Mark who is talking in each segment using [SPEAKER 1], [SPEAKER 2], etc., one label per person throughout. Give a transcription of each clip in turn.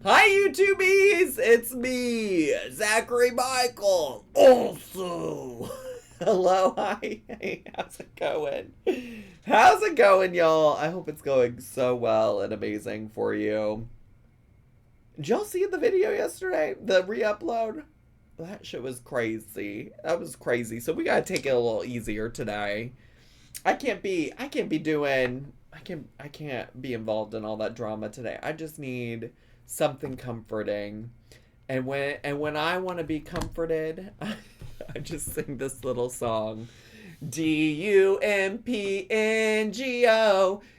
[SPEAKER 1] Hi, YouTubies! It's me, Zachary Michael. Also, hello, hi. Hey, how's it going? How's it going, y'all? I hope it's going so well and amazing for you. Did y'all see the video yesterday? The re-upload? That shit was crazy. That was crazy. So we gotta take it a little easier today. I can't be involved in all that drama today. I just need something comforting. And when I want to be comforted, I just sing this little song. Dumpengo,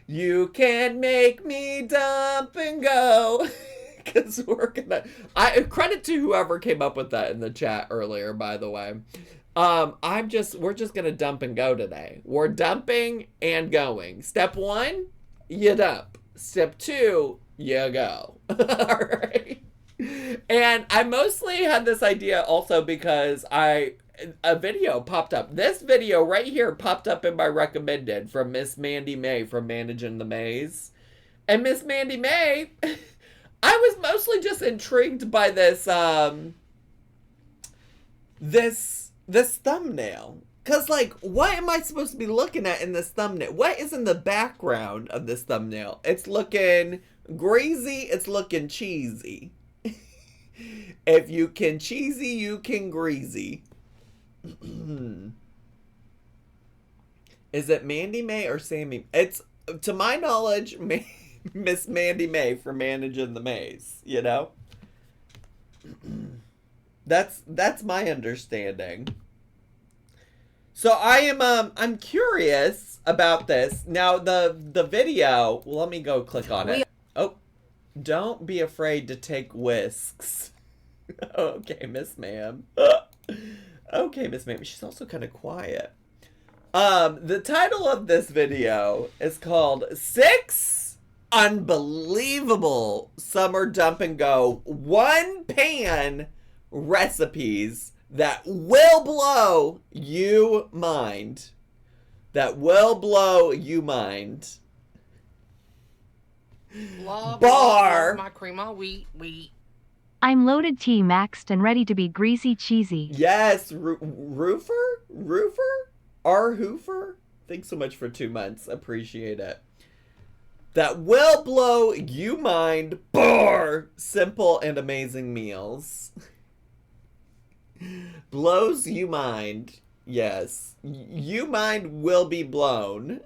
[SPEAKER 1] you can make me dump and go. Because I credit to whoever came up with that in the chat earlier, by the way. We're just gonna dump and go today. We're dumping and going. Step 1, you dump. Step 2, you go. Alright. And I mostly had this idea also because a video popped up. This video right here popped up in my recommended from Miss Mandy May from Managing the Maze. And Miss Mandy May, I was mostly just intrigued by this this thumbnail. Cause like, what am I supposed to be looking at in this thumbnail? What is in the background of this thumbnail? It's looking greasy, it's looking cheesy. If you can cheesy, you can greasy. Is it Mandy May or Sammy? It's, to my knowledge, Miss Mandy May for Managing the Maze, you know? That's my understanding. So I'm curious about this. Now the video, well, let me go click on it. Oh, don't be afraid to take whisks. Okay, Miss Ma'am. Okay, Miss Ma'am. She's also kind of quiet. The title of this video is called 6 Unbelievable Summer Dump and Go One Pan Recipes that will blow you mind. That will blow you mind.
[SPEAKER 2] Blah,
[SPEAKER 1] Bar.
[SPEAKER 2] blah, my cream of wheat.
[SPEAKER 3] I'm loaded T maxed and ready to be greasy cheesy.
[SPEAKER 1] Yes, Roofer? R. Hoofer? Thanks so much for 2 months. Appreciate it. That will blow you mind. Bar. Simple and amazing meals. Blows you mind. Yes. You mind will be blown.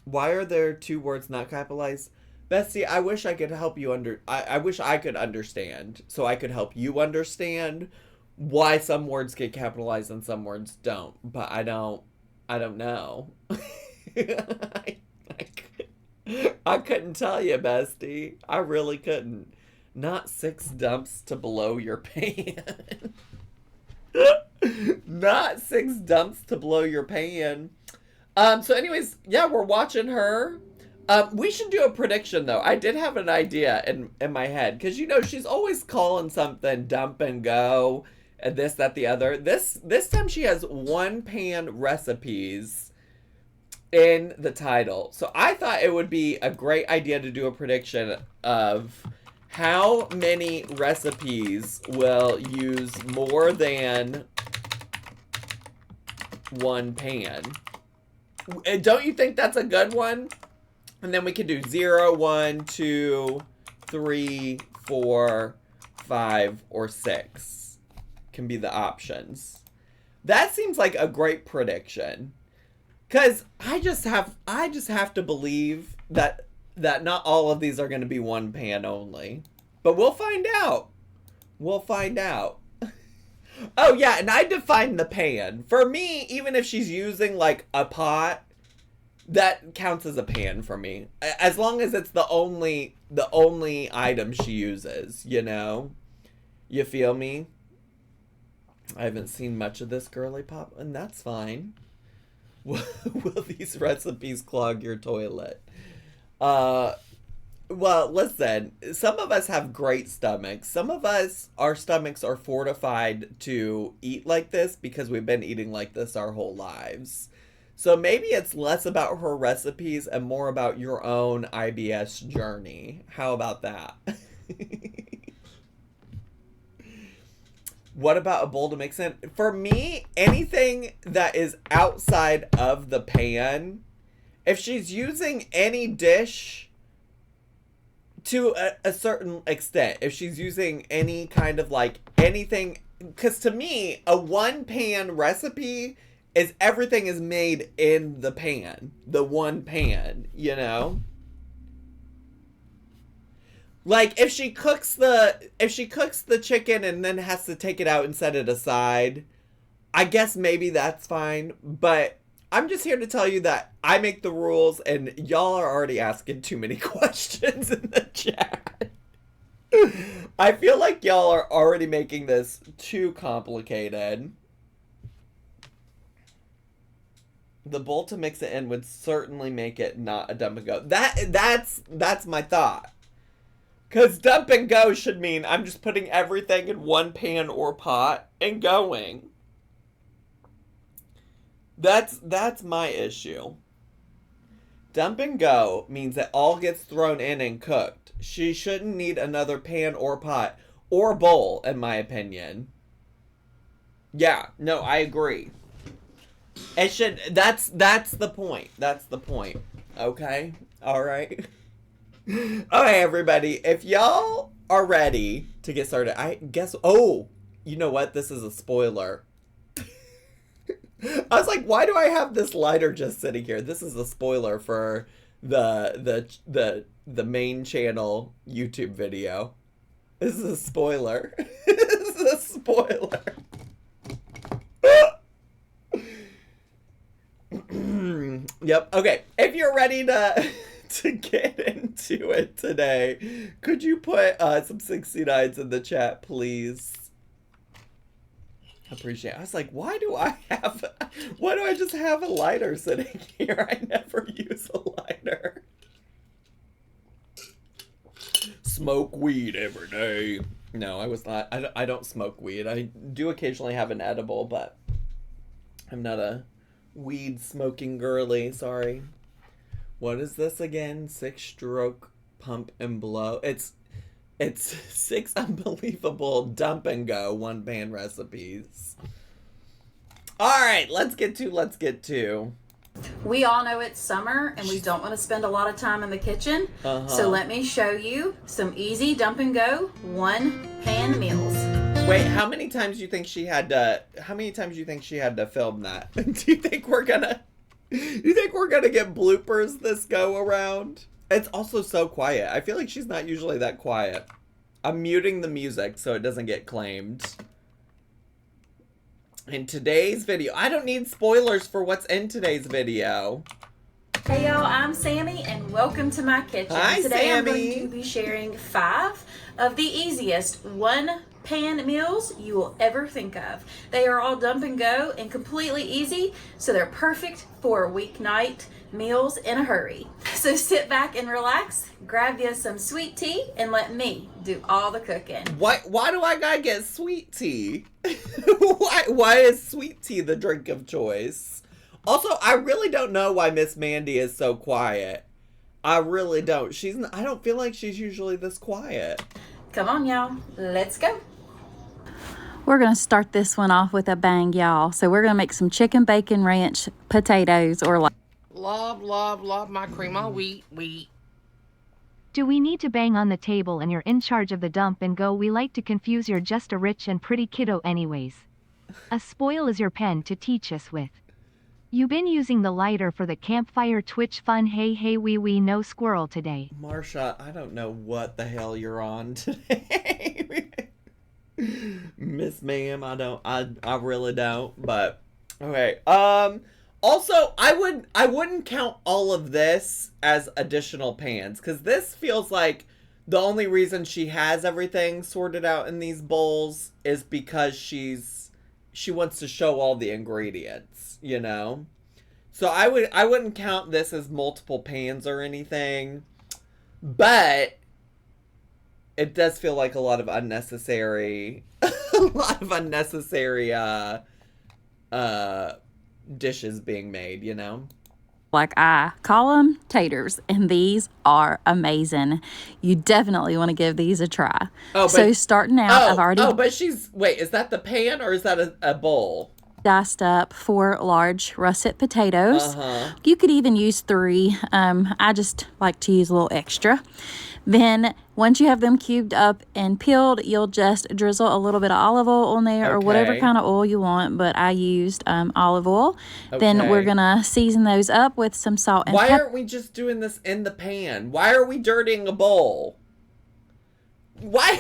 [SPEAKER 1] Why are there 2 words not capitalized? Bestie, I wish I could help you I wish I could understand. So I could help you understand why some words get capitalized and some words don't. But I don't know. I couldn't tell you, bestie. I really couldn't. Not 6 dumps to blow your pan. Not 6 dumps to blow your pan. So anyways, yeah, we're watching her. We should do a prediction though. I did have an idea in my head. Cause you know, she's always calling something dump and go and this, that, the other. This time she has one pan recipes in the title. So I thought it would be a great idea to do a prediction of how many recipes will use more than one pan. Don't you think that's a good one? And then we can do 0, 1, 2, 3, 4, 5, or 6. Can be the options. That seems like a great prediction. Cause I just have to believe that not all of these are going to be one pan only. But we'll find out. We'll find out. Oh yeah, and I defined the pan. For me, even if she's using like a pot, that counts as a pan for me. As long as it's the only item she uses, you know? You feel me? I haven't seen much of this girly pop, and that's fine. Will these recipes clog your toilet? Well, listen, some of us have great stomachs. Some of us, our stomachs are fortified to eat like this because we've been eating like this our whole lives. So maybe it's less about her recipes and more about your own IBS journey. How about that? What about a bowl to mix in? For me, anything that is outside of the pan, if she's using any dish to a certain extent, if she's using any kind of like anything, because to me, a one pan recipe is everything is made in the pan, the one pan, you know? Like if she cooks the chicken and then has to take it out and set it aside, I guess maybe that's fine, but I'm just here to tell you that I make the rules and y'all are already asking too many questions in the chat. I feel like y'all are already making this too complicated. The bowl to mix it in would certainly make it not a dump and go. That's my thought. Because dump and go should mean I'm just putting everything in one pan or pot and going. That's my issue. Dump and go means that all gets thrown in and cooked. She shouldn't need another pan or pot or bowl, in my opinion. Yeah, no, I agree. It should, that's the point. That's the point. Okay? Alright? Okay, everybody, if y'all are ready to get started, I guess, oh, you know what? This is a spoiler. I was like, why do I have this lighter just sitting here? This is a spoiler for the main channel YouTube video. This is a spoiler. This is a spoiler. Yep. Okay. If you're ready to get into it today, could you put some 69s in the chat, please? Appreciate it. I was like, why do I just have a lighter sitting here? I never use a lighter. Smoke weed every day. No, I was not. I don't smoke weed. I do occasionally have an edible, but I'm not a weed smoking girly. Sorry. What is this again? 6-stroke pump and blow. It's 6 unbelievable dump and go one pan recipes. All right, let's get to.
[SPEAKER 2] We all know it's summer and we don't want to spend a lot of time in the kitchen. So let me show you some easy dump and go one pan meals.
[SPEAKER 1] Wait, how many times do you think she had to film that? Do you think we're gonna get bloopers this go around? It's also so quiet. I feel like she's not usually that quiet. I'm muting the music so it doesn't get claimed. In today's video, I don't need spoilers for what's in today's video.
[SPEAKER 2] Hey y'all, I'm Sammy and welcome to my kitchen.
[SPEAKER 1] Hi,
[SPEAKER 2] Today
[SPEAKER 1] Sammy.
[SPEAKER 2] I'm going to be sharing 5 of the easiest one pan meals you will ever think of. They are all dump and go and completely easy, so they're perfect for weeknight meals in a hurry. So sit back and relax, grab you some sweet tea, and let me do all the cooking.
[SPEAKER 1] Why do I gotta get sweet tea? Why is sweet tea the drink of choice? Also, I really don't know why Miss Mandy is so quiet. I really don't. I don't feel like she's usually this quiet.
[SPEAKER 2] Come on, y'all. Let's go.
[SPEAKER 4] We're going to start this one off with a bang, y'all. So we're going to make some chicken bacon ranch potatoes, or like...
[SPEAKER 5] Love my cream of wheat.
[SPEAKER 3] Do we need to bang on the table and you're in charge of the dump and go? We like to confuse, you're just a rich and pretty kiddo anyways. A spoil is your pen to teach us with. You been using the lighter for the campfire Twitch fun, hey we no squirrel today.
[SPEAKER 1] Marsha, I don't know what the hell you're on today. Miss Ma'am, I really don't, but okay. Also, I wouldn't count all of this as additional pans, because this feels like the only reason she has everything sorted out in these bowls is because she wants to show all the ingredients, you know? So I wouldn't count this as multiple pans or anything, but it does feel like a lot of unnecessary dishes being made, you know?
[SPEAKER 4] like I call them, taters, and these are amazing. You definitely want to give these a try. So starting out, I've already
[SPEAKER 1] but wait, is that the pan or is that a bowl?
[SPEAKER 4] Diced up 4 large russet potatoes. You could even use 3. I just like to use a little extra. Then once you have them cubed up and peeled, you'll just drizzle a little bit of olive oil on there or whatever kind of oil you want, but I used olive oil. Then we're going to season those up with some salt and pepper.
[SPEAKER 1] Why aren't we just doing this in the pan? Why are we dirtying a bowl? Why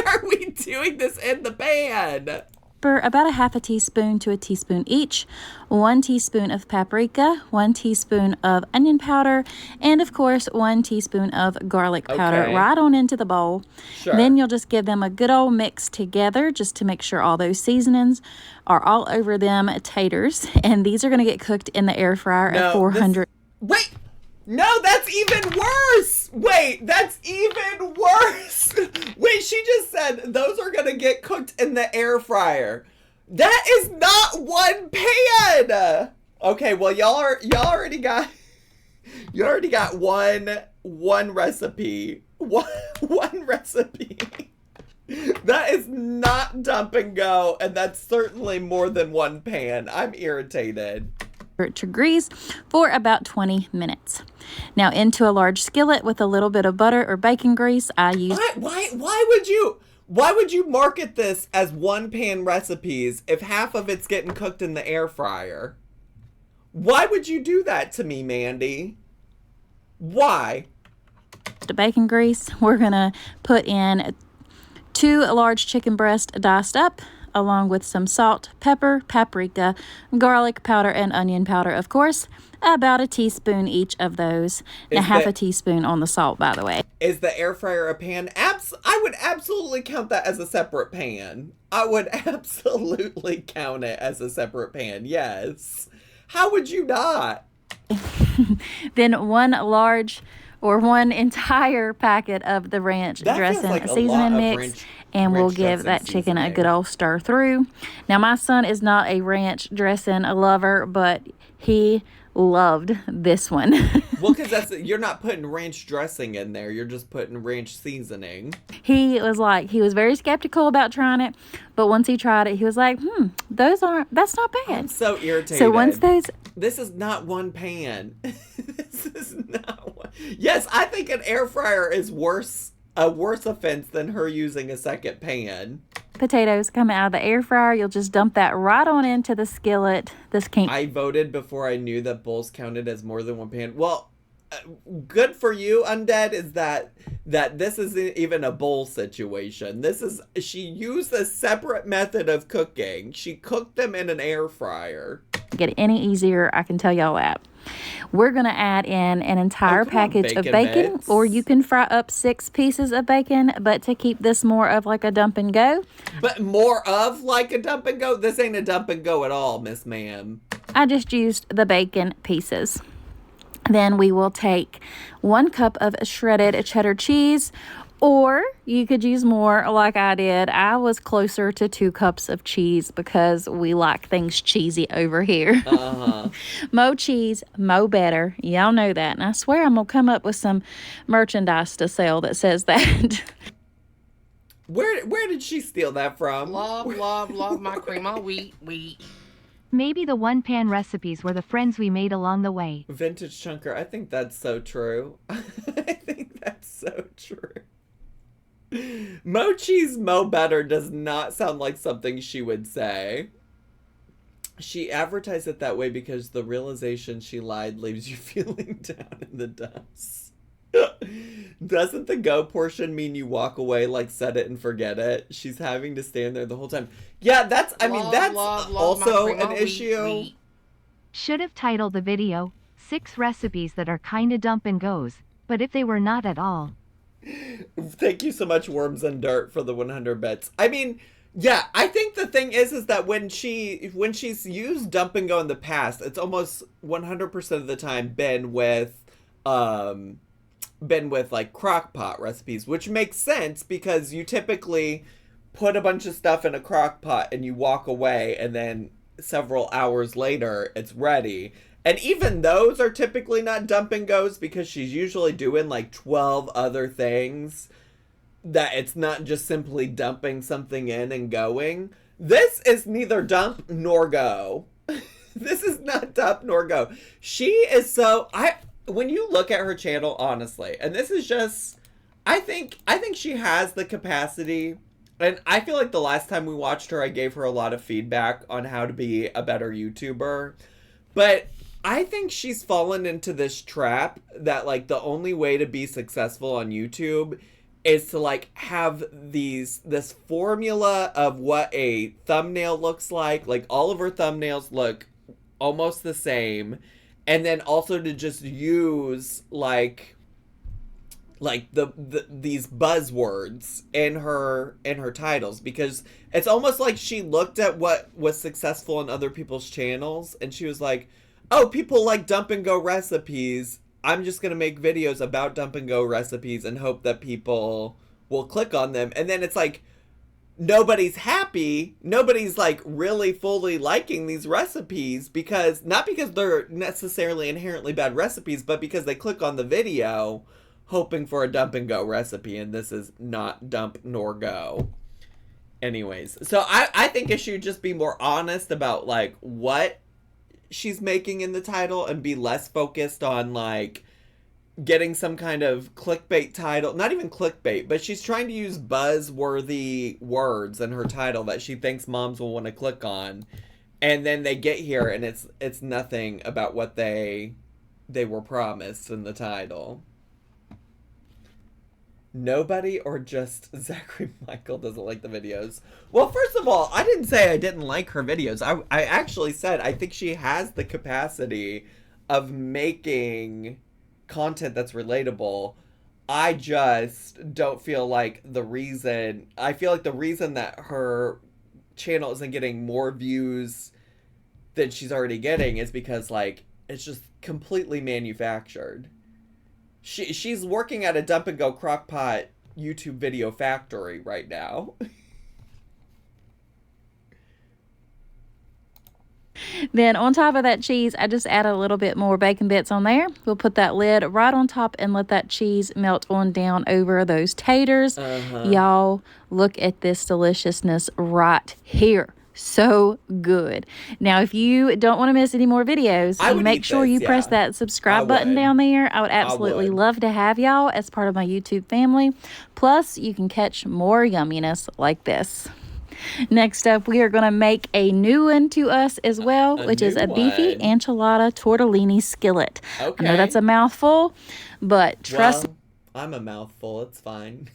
[SPEAKER 1] are we doing this in the pan?
[SPEAKER 4] About a half a teaspoon to a teaspoon each, 1 teaspoon of paprika, 1 teaspoon of onion powder, and of course 1 teaspoon of garlic powder right on into the bowl. Then you'll just give them a good old mix together just to make sure all those seasonings are all over them taters. And these are going to get cooked in the air fryer at 400.
[SPEAKER 1] Wait! No, that's even worse! Wait, that's even worse! Wait, she just said those are gonna get cooked in the air fryer. That is not one pan! Okay, well you already got one recipe. One recipe. That is not dump and go, and that's certainly more than one pan. I'm irritated.
[SPEAKER 4] To grease for about 20 minutes. Now into a large skillet with a little bit of butter or bacon grease, I use...
[SPEAKER 1] Why would you market this as one pan recipes if half of it's getting cooked in the air fryer? Why would you do that to me, Mandy? Why?
[SPEAKER 4] The bacon grease, we're gonna put in 2 large chicken breasts diced up, along with some salt, pepper, paprika, garlic powder, and onion powder, of course. About a teaspoon each of those. Now, half a teaspoon on the salt, by the way.
[SPEAKER 1] Is the air fryer a pan? I would absolutely count that as a separate pan. I would absolutely count it as a separate pan, yes. How would you not?
[SPEAKER 4] Then 1 large or 1 entire packet of the ranch dressing seasoning mix. And we'll give that chicken a good old stir through. Now, my son is not a ranch dressing lover, but he loved this one.
[SPEAKER 1] Well, because you're not putting ranch dressing in there. You're just putting ranch seasoning.
[SPEAKER 4] He was very skeptical about trying it. But once he tried it, he was like, that's not bad.
[SPEAKER 1] I'm so irritated.
[SPEAKER 4] So once those...
[SPEAKER 1] This is not one pan. This is not one. Yes, I think an air fryer is a worse offense than her using a second pan.
[SPEAKER 4] Potatoes come out of the air fryer. You'll just dump that right on into the skillet.
[SPEAKER 1] I voted before I knew that bowls counted as more than one pan. Well, good for you, Undead, is that this isn't even a bowl situation. She used a separate method of cooking. She cooked them in an air fryer.
[SPEAKER 4] Get it any easier, I can tell y'all that. We're going to add in an entire package of bacon, or you can fry up 6 pieces of bacon, but to keep this more of like a dump and go.
[SPEAKER 1] But more of like a dump and go? This ain't a dump and go at all, Miss Ma'am.
[SPEAKER 4] I just used the bacon pieces. Then we will take 1 cup of shredded cheddar cheese, or you could use more like I did. I was closer to 2 cups of cheese because we like things cheesy over here. Mo cheese, mo better. Y'all know that. And I swear I'm going to come up with some merchandise to sell that says that.
[SPEAKER 1] Where did she steal that from?
[SPEAKER 5] Love my cream of wheat.
[SPEAKER 3] Maybe the one-pan recipes were the friends we made along the way.
[SPEAKER 1] Vintage Chunker, I think that's so true. I think that's so true. Mo cheese, mo better does not sound like something she would say. She advertised it that way because the realization she lied leaves you feeling down in the dumps. Doesn't the go portion mean you walk away like set it and forget it? She's having to stand there the whole time. Yeah, that's also an issue.
[SPEAKER 3] Should have titled the video, 6 recipes that are kinda dump and goes, but if they were not at all.
[SPEAKER 1] Thank you so much, Worms and Dirt, for the 100 bits. I mean, yeah, I think the thing is that when she's used dump and go in the past, it's almost 100% of the time been with like crock pot recipes, which makes sense because you typically put a bunch of stuff in a crock pot and you walk away, and then several hours later it's ready. And even those are typically not dump and goes because she's usually doing like 12 other things that it's not just simply dumping something in and going. This is neither dump nor go. This is not dump nor go. She is so... when you look at her channel, honestly, and this is just... I think she has the capacity... And I feel like the last time we watched her, I gave her a lot of feedback on how to be a better YouTuber. But I think she's fallen into this trap that, like, the only way to be successful on YouTube is to, like, have this formula of what a thumbnail looks like. Like, all of her thumbnails look almost the same. And then also to just use, like these buzzwords in her titles, because it's almost like she looked at what was successful in other people's channels and she was like, oh, people like dump and go recipes, I'm just gonna make videos about dump and go recipes and hope that people will click on them. And then it's like nobody's happy, nobody's like really fully liking these recipes, because not because they're necessarily inherently bad recipes, but because they click on the video hoping for a dump and go recipe, and this is not dump nor go. Anyways, so I think it should just be more honest about like what she's making in the title and be less focused on like getting some kind of clickbait title. Not even clickbait, but she's trying to use buzzworthy words in her title that she thinks moms will want to click on, and then they get here and it's nothing about what they were promised in the title. Nobody or just Zachary Michael doesn't like the videos? Well, first of all, I didn't say I didn't like her videos. I actually said I think she has the capacity of making content that's relatable. I just don't feel like I feel like the reason that her channel isn't getting more views than she's already getting is because like it's just completely manufactured. She's working at a dump and go crockpot YouTube video factory right now.
[SPEAKER 4] Then on top of that cheese, I just add a little bit more bacon bits on there. We'll put that lid right on top and let that cheese melt on down over those taters. Y'all, look at this deliciousness right here. So good. Now, if you don't want to miss any more videos, make sure you press that subscribe button down there. I would absolutely love to have y'all as part of my YouTube family. Plus, you can catch more yumminess like this. Next up, we are going to make a new one to us as well, which is a beefy enchilada tortellini skillet.
[SPEAKER 1] Okay.
[SPEAKER 4] I know that's a mouthful, but trust me.
[SPEAKER 1] I'm a mouthful. It's fine.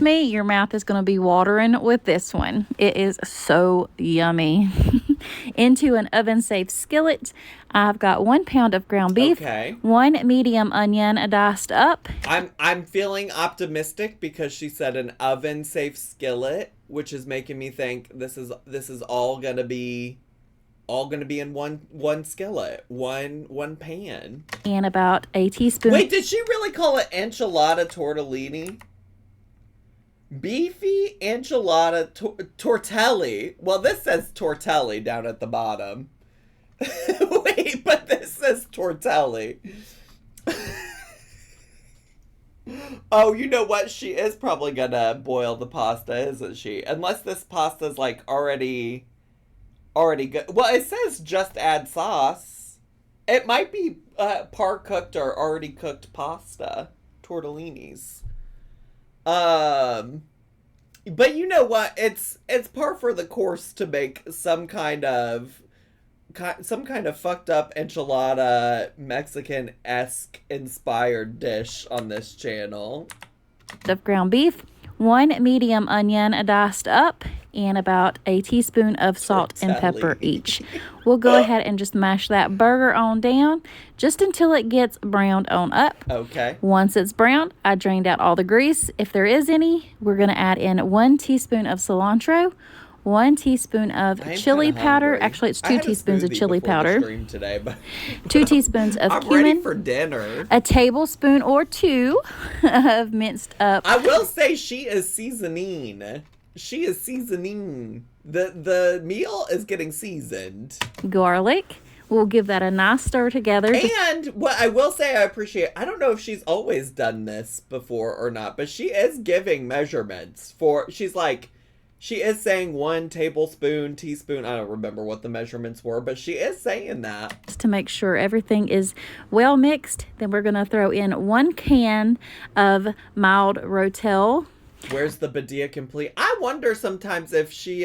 [SPEAKER 4] Me, your mouth is going to be watering with this one. It is so yummy. Into an oven-safe skillet, I've got 1 pound of ground beef, 1 medium onion diced up.
[SPEAKER 1] I'm feeling optimistic because she said an oven-safe skillet, which is making me think this is all gonna be in one skillet, one pan,
[SPEAKER 4] and about a teaspoon.
[SPEAKER 1] Wait, did she really call it enchilada tortellini? Beefy enchilada tortelli. Well, this says tortelli down at the bottom. Wait, but this says tortelli. Oh, you know what? She is probably gonna boil the pasta, isn't she? Unless this pasta's like already good. Well, it says just add sauce. It might be par cooked or already cooked pasta tortellinis. But you know what? It's par for the course to make some kind of fucked up enchilada Mexican-esque inspired dish on this channel.
[SPEAKER 4] Of ground beef, 1 medium onion diced up, and about a teaspoon of salt and pepper each. We'll go ahead and just mash that burger on down just until it gets browned on up.
[SPEAKER 1] Okay.
[SPEAKER 4] Once it's browned, I drained out all the grease. If there is any, we're going to add in 1 teaspoon of cilantro, 1 teaspoon of chili powder. Actually, it's 2 teaspoons of chili powder.
[SPEAKER 1] Today, but
[SPEAKER 4] 2 teaspoons of cumin.
[SPEAKER 1] I'm ready for dinner.
[SPEAKER 4] A tablespoon or 2 of minced up.
[SPEAKER 1] I will say she is seasoning. She is seasoning. The meal is getting seasoned.
[SPEAKER 4] Garlic, We'll give that a nice stir together.
[SPEAKER 1] And what I will say I appreciate, I don't know if she's always done this before or not, but she is giving measurements she is saying 1 tablespoon, teaspoon. I don't remember what the measurements were, but she is saying that.
[SPEAKER 4] To make sure everything is well mixed, then we're going to throw in 1 can of mild Rotel.
[SPEAKER 1] Where's the Badia Complete? I wonder sometimes if she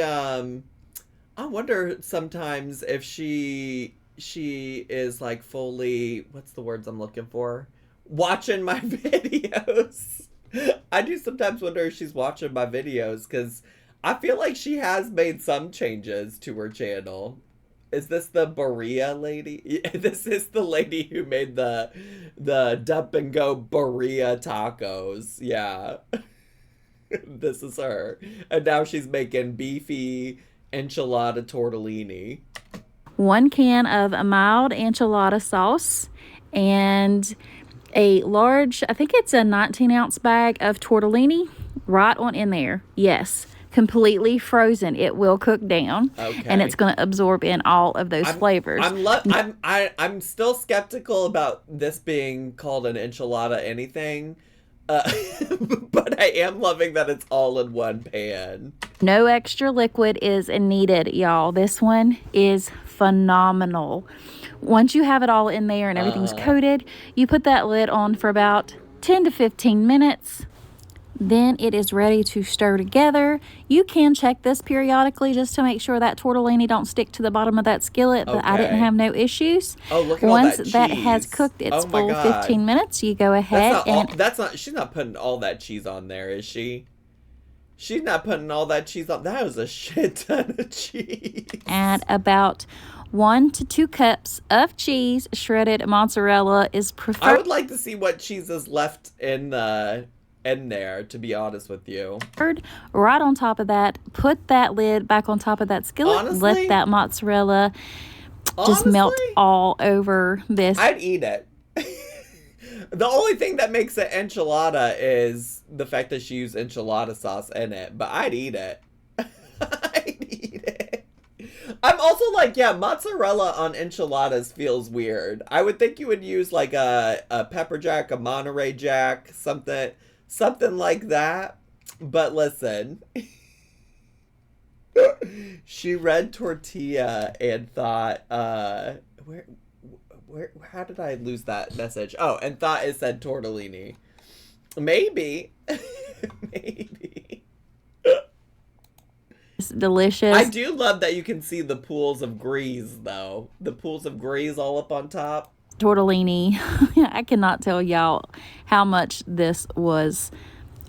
[SPEAKER 1] is like fully, what's the words I'm looking for? Watching my videos. I do sometimes wonder if she's watching my videos, because I feel like she has made some changes to her channel. Is this the Berea lady? This is the lady who made the dump and go Berea tacos. Yeah. This is her. And now she's making beefy enchilada tortellini.
[SPEAKER 4] 1 can of a mild enchilada sauce, and a large, I think it's a 19-ounce bag of tortellini right on in there. Yes, completely frozen. It will cook down,
[SPEAKER 1] okay,
[SPEAKER 4] and it's going to absorb in all of those flavors.
[SPEAKER 1] I'm still skeptical about this being called an enchilada anything. But I am loving that it's all in one pan.
[SPEAKER 4] No extra liquid is needed, y'all. This one is phenomenal. Once you have it all in there and everything's coated, you put that lid on for about 10 to 15 minutes. Then it is ready to stir together. You can check this periodically just to make sure that tortellini don't stick to the bottom of that skillet, but I didn't have no issues.
[SPEAKER 1] Oh, look at
[SPEAKER 4] Once
[SPEAKER 1] all that
[SPEAKER 4] that
[SPEAKER 1] cheese.
[SPEAKER 4] has cooked its
[SPEAKER 1] my
[SPEAKER 4] full
[SPEAKER 1] God.
[SPEAKER 4] 15 minutes, you go ahead
[SPEAKER 1] she's not putting all that cheese on there, is she? She's not putting all that cheese on. That was a shit ton of cheese.
[SPEAKER 4] add about 1 to 2 cups of cheese. Shredded mozzarella is preferred.
[SPEAKER 1] I would like to see what cheese is left in there, to be honest with you.
[SPEAKER 4] Right on top of that, put that lid back on top of that skillet.
[SPEAKER 1] Honestly?
[SPEAKER 4] Let that mozzarella just melt all over this.
[SPEAKER 1] I'd eat it. The only thing that makes it enchilada is the fact that she used enchilada sauce in it, but I'd eat it. I'd eat it. I'm also like, yeah, mozzarella on enchiladas feels weird. I would think you would use like a pepper jack, a Monterey Jack, something like that. But listen, she read tortilla and thought, how did I lose that message? Oh, and thought it said tortellini. Maybe. Maybe.
[SPEAKER 4] It's delicious.
[SPEAKER 1] I do love that you can see the pools of grease, though. The pools of grease all up on top.
[SPEAKER 4] Tortellini. I cannot tell y'all how much this was.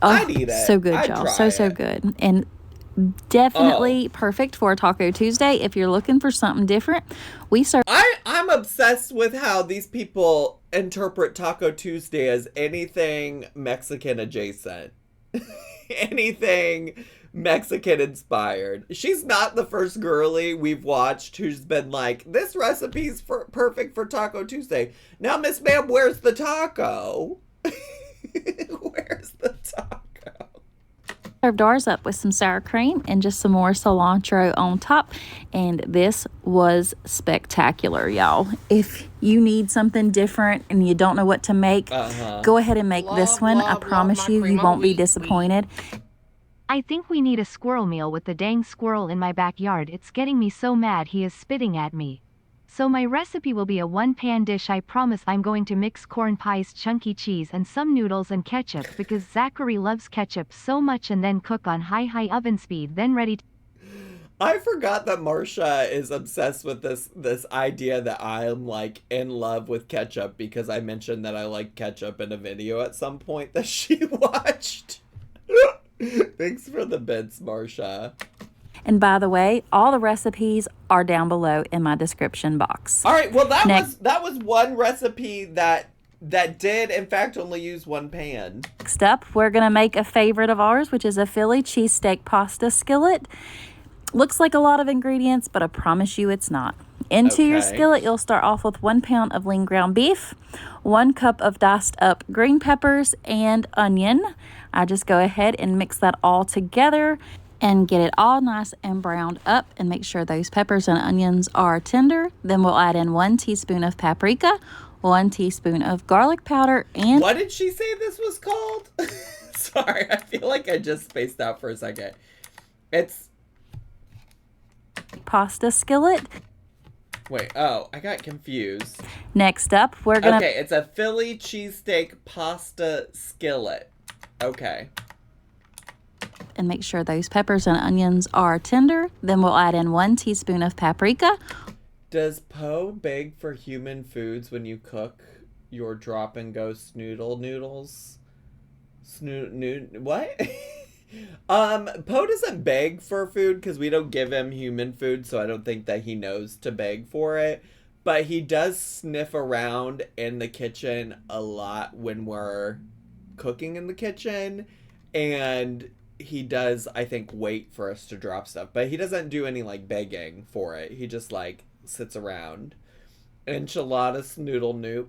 [SPEAKER 4] Oh,
[SPEAKER 1] I'd eat it.
[SPEAKER 4] So good,
[SPEAKER 1] I'd
[SPEAKER 4] y'all.
[SPEAKER 1] try
[SPEAKER 4] So
[SPEAKER 1] it.
[SPEAKER 4] good. And definitely perfect for a Taco Tuesday. If you're looking for something different, we serve.
[SPEAKER 1] I'm obsessed with how these people interpret Taco Tuesday as anything Mexican adjacent. Anything Mexican inspired. She's not the first girly we've watched who's been like, this recipe's perfect for Taco Tuesday. Now, Miss Ma'am, where's the taco? Where's the taco?
[SPEAKER 4] Served ours up with some sour cream and just some more cilantro on top, and this was spectacular, y'all. If you need something different and you don't know what to make, go ahead and make this one. I promise you won't be disappointed.
[SPEAKER 3] I think we need a squirrel meal with the dang squirrel in my backyard. It's getting me so mad he is spitting at me. So my recipe will be a 1-pan dish. I promise I'm going to mix corn pies, chunky cheese, and some noodles and ketchup because Zachary loves ketchup so much, and then cook on high oven speed, then ready to...
[SPEAKER 1] I forgot that Marsha is obsessed with this idea that I'm like in love with ketchup because I mentioned that I like ketchup in a video at some point that she watched. Thanks for the bits, Marsha.
[SPEAKER 4] And by the way, all the recipes are down below in my description box.
[SPEAKER 1] All right, well that was one recipe that did in fact only use 1 pan.
[SPEAKER 4] Next up, we're going to make a favorite of ours, which is a Philly cheesesteak pasta skillet. Looks like a lot of ingredients, but I promise you it's not. Into your skillet, you'll start off with 1 pound of lean ground beef, 1 cup of diced up green peppers and onion. I just go ahead and mix that all together. and get it all nice and browned up, and make sure those peppers and onions are tender. Then we'll add in 1 teaspoon of paprika, 1 teaspoon of garlic powder, and
[SPEAKER 1] What did she say this was called? Sorry, I feel like I just spaced out for a second. It's...
[SPEAKER 4] pasta skillet.
[SPEAKER 1] Wait, oh, I got confused.
[SPEAKER 4] Next up, we're gonna...
[SPEAKER 1] Okay, it's a Philly cheesesteak pasta skillet. Okay.
[SPEAKER 4] And make sure those peppers and onions are tender. Then we'll add in 1 teaspoon of paprika.
[SPEAKER 1] Does Poe beg for human foods when you cook your drop and go snoodle noodles? What? Poe doesn't beg for food because we don't give him human food, so I don't think that he knows to beg for it. But he does sniff around in the kitchen a lot when we're cooking in the kitchen, and he does, I think, wait for us to drop stuff. But he doesn't do any, like, begging for it. He just, like, sits around. Enchilada snoodle noop.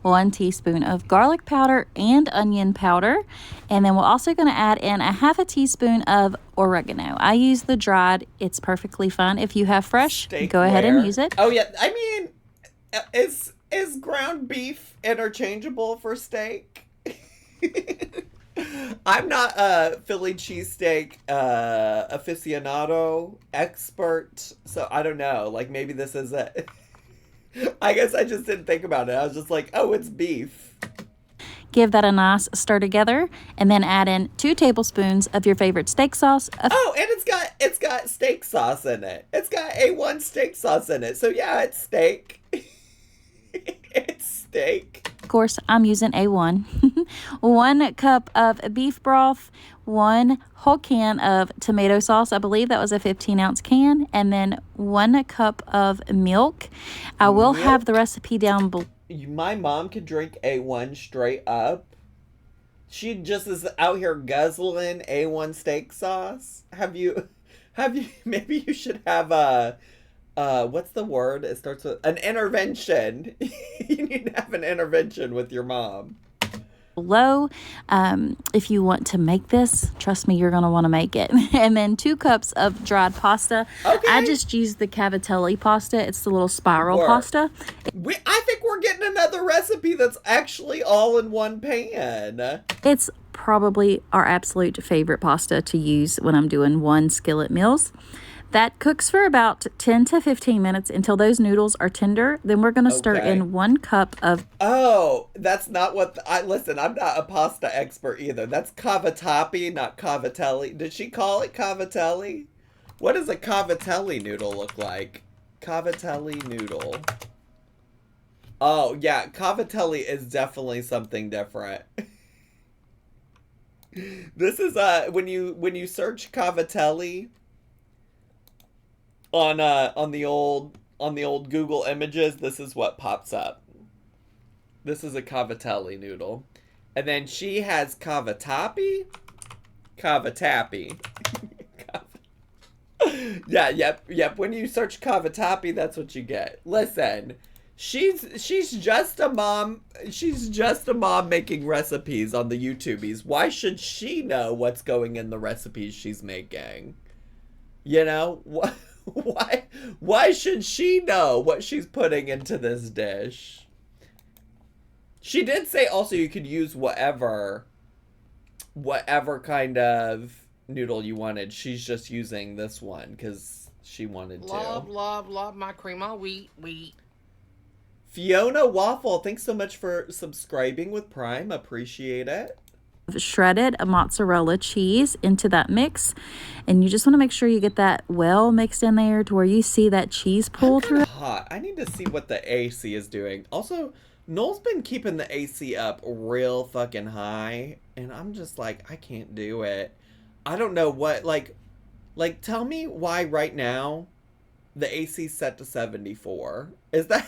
[SPEAKER 4] 1 teaspoon of garlic powder and onion powder. And then we're also going to add in a 1/2 teaspoon of oregano. I use the dried. It's perfectly fine. If you have fresh,
[SPEAKER 1] Steak
[SPEAKER 4] go ahead and
[SPEAKER 1] where?
[SPEAKER 4] use it.
[SPEAKER 1] Oh, yeah. I mean, is ground beef interchangeable for steak? I'm not a Philly cheesesteak aficionado expert, so I don't know. Like, maybe this is it. I guess I just didn't think about it. I was just like, oh, it's beef.
[SPEAKER 4] Give that a nice stir together, and then add in 2 tablespoons of your favorite steak sauce.
[SPEAKER 1] Oh, and it's got steak sauce in it. It's got A1 steak sauce in it. So yeah, it's steak. It's steak.
[SPEAKER 4] Of course, I'm using A1. 1 cup of beef broth, 1 whole can of tomato sauce. I believe that was a 15-ounce can. And then 1 cup of milk. I will have the recipe down below.
[SPEAKER 1] My mom could drink A1 straight up. She just is out here guzzling A1 steak sauce. Have you, maybe you should have what's the word? It starts with an intervention. You need to have an intervention with your mom.
[SPEAKER 4] If you want to make this, trust me, you're going to want to make it. And then 2 cups of dried pasta.
[SPEAKER 1] Okay.
[SPEAKER 4] I just used the cavatelli pasta. It's the little spiral pasta.
[SPEAKER 1] I think we're getting another recipe that's actually all in one pan.
[SPEAKER 4] It's probably our absolute favorite pasta to use when I'm doing one skillet meals. That cooks for about 10 to 15 minutes until those noodles are tender. Then we're going to stir in 1 cup of...
[SPEAKER 1] Oh, that's not what... Listen, I'm not a pasta expert either. That's cavatappi, not cavatelli. Did she call it cavatelli? What does a cavatelli noodle look like? Cavatelli noodle. Oh, yeah, cavatelli is definitely something different. This is, when you search cavatelli... On the old Google Images, this is what pops up. This is a cavatelli noodle. And then she has cavatappi. Yeah, yep. When you search cavatappi, that's what you get. Listen, she's just a mom. She's just a mom making recipes on the YouTubies. Why should she know what's going in the recipes she's making? You know what? Why should she know what she's putting into this dish? She did say also you could use whatever kind of noodle you wanted. She's just using this one because she wanted to.
[SPEAKER 5] Love my cream of wheat.
[SPEAKER 1] Fiona Waffle, thanks so much for subscribing with Prime. Appreciate it.
[SPEAKER 4] Shredded mozzarella cheese into that mix, and you just want to make sure you get that well mixed in there to where you see that cheese pull through.
[SPEAKER 1] Hot. I need to see what the AC is doing. Also, Noel's been keeping the AC up real fucking high, and I'm just like, I can't do it. I don't know what, like tell me why right now the AC's set to 74. Is that...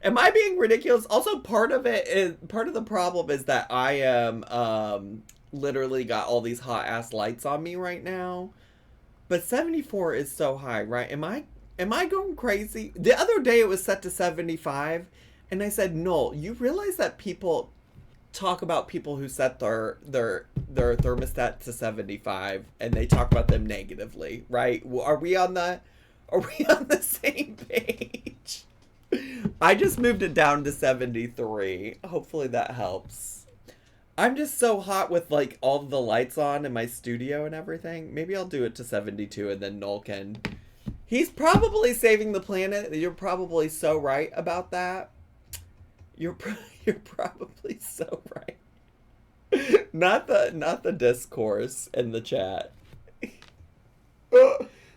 [SPEAKER 1] Am I being ridiculous? Also, part of the problem is that I am literally got all these hot ass lights on me right now. But 74 is so high, right? Am I going crazy? The other day it was set to 75, and I said, "No, you realize that people talk about people who set their thermostat to 75 and they talk about them negatively, right? Are we on the same page? I just moved it down to 73. Hopefully that helps. I'm just so hot with like all the lights on in my studio and everything. Maybe I'll do it to 72 and then Noel can. He's probably saving the planet. You're probably so right about that. You're probably so right. Not the discourse in the chat.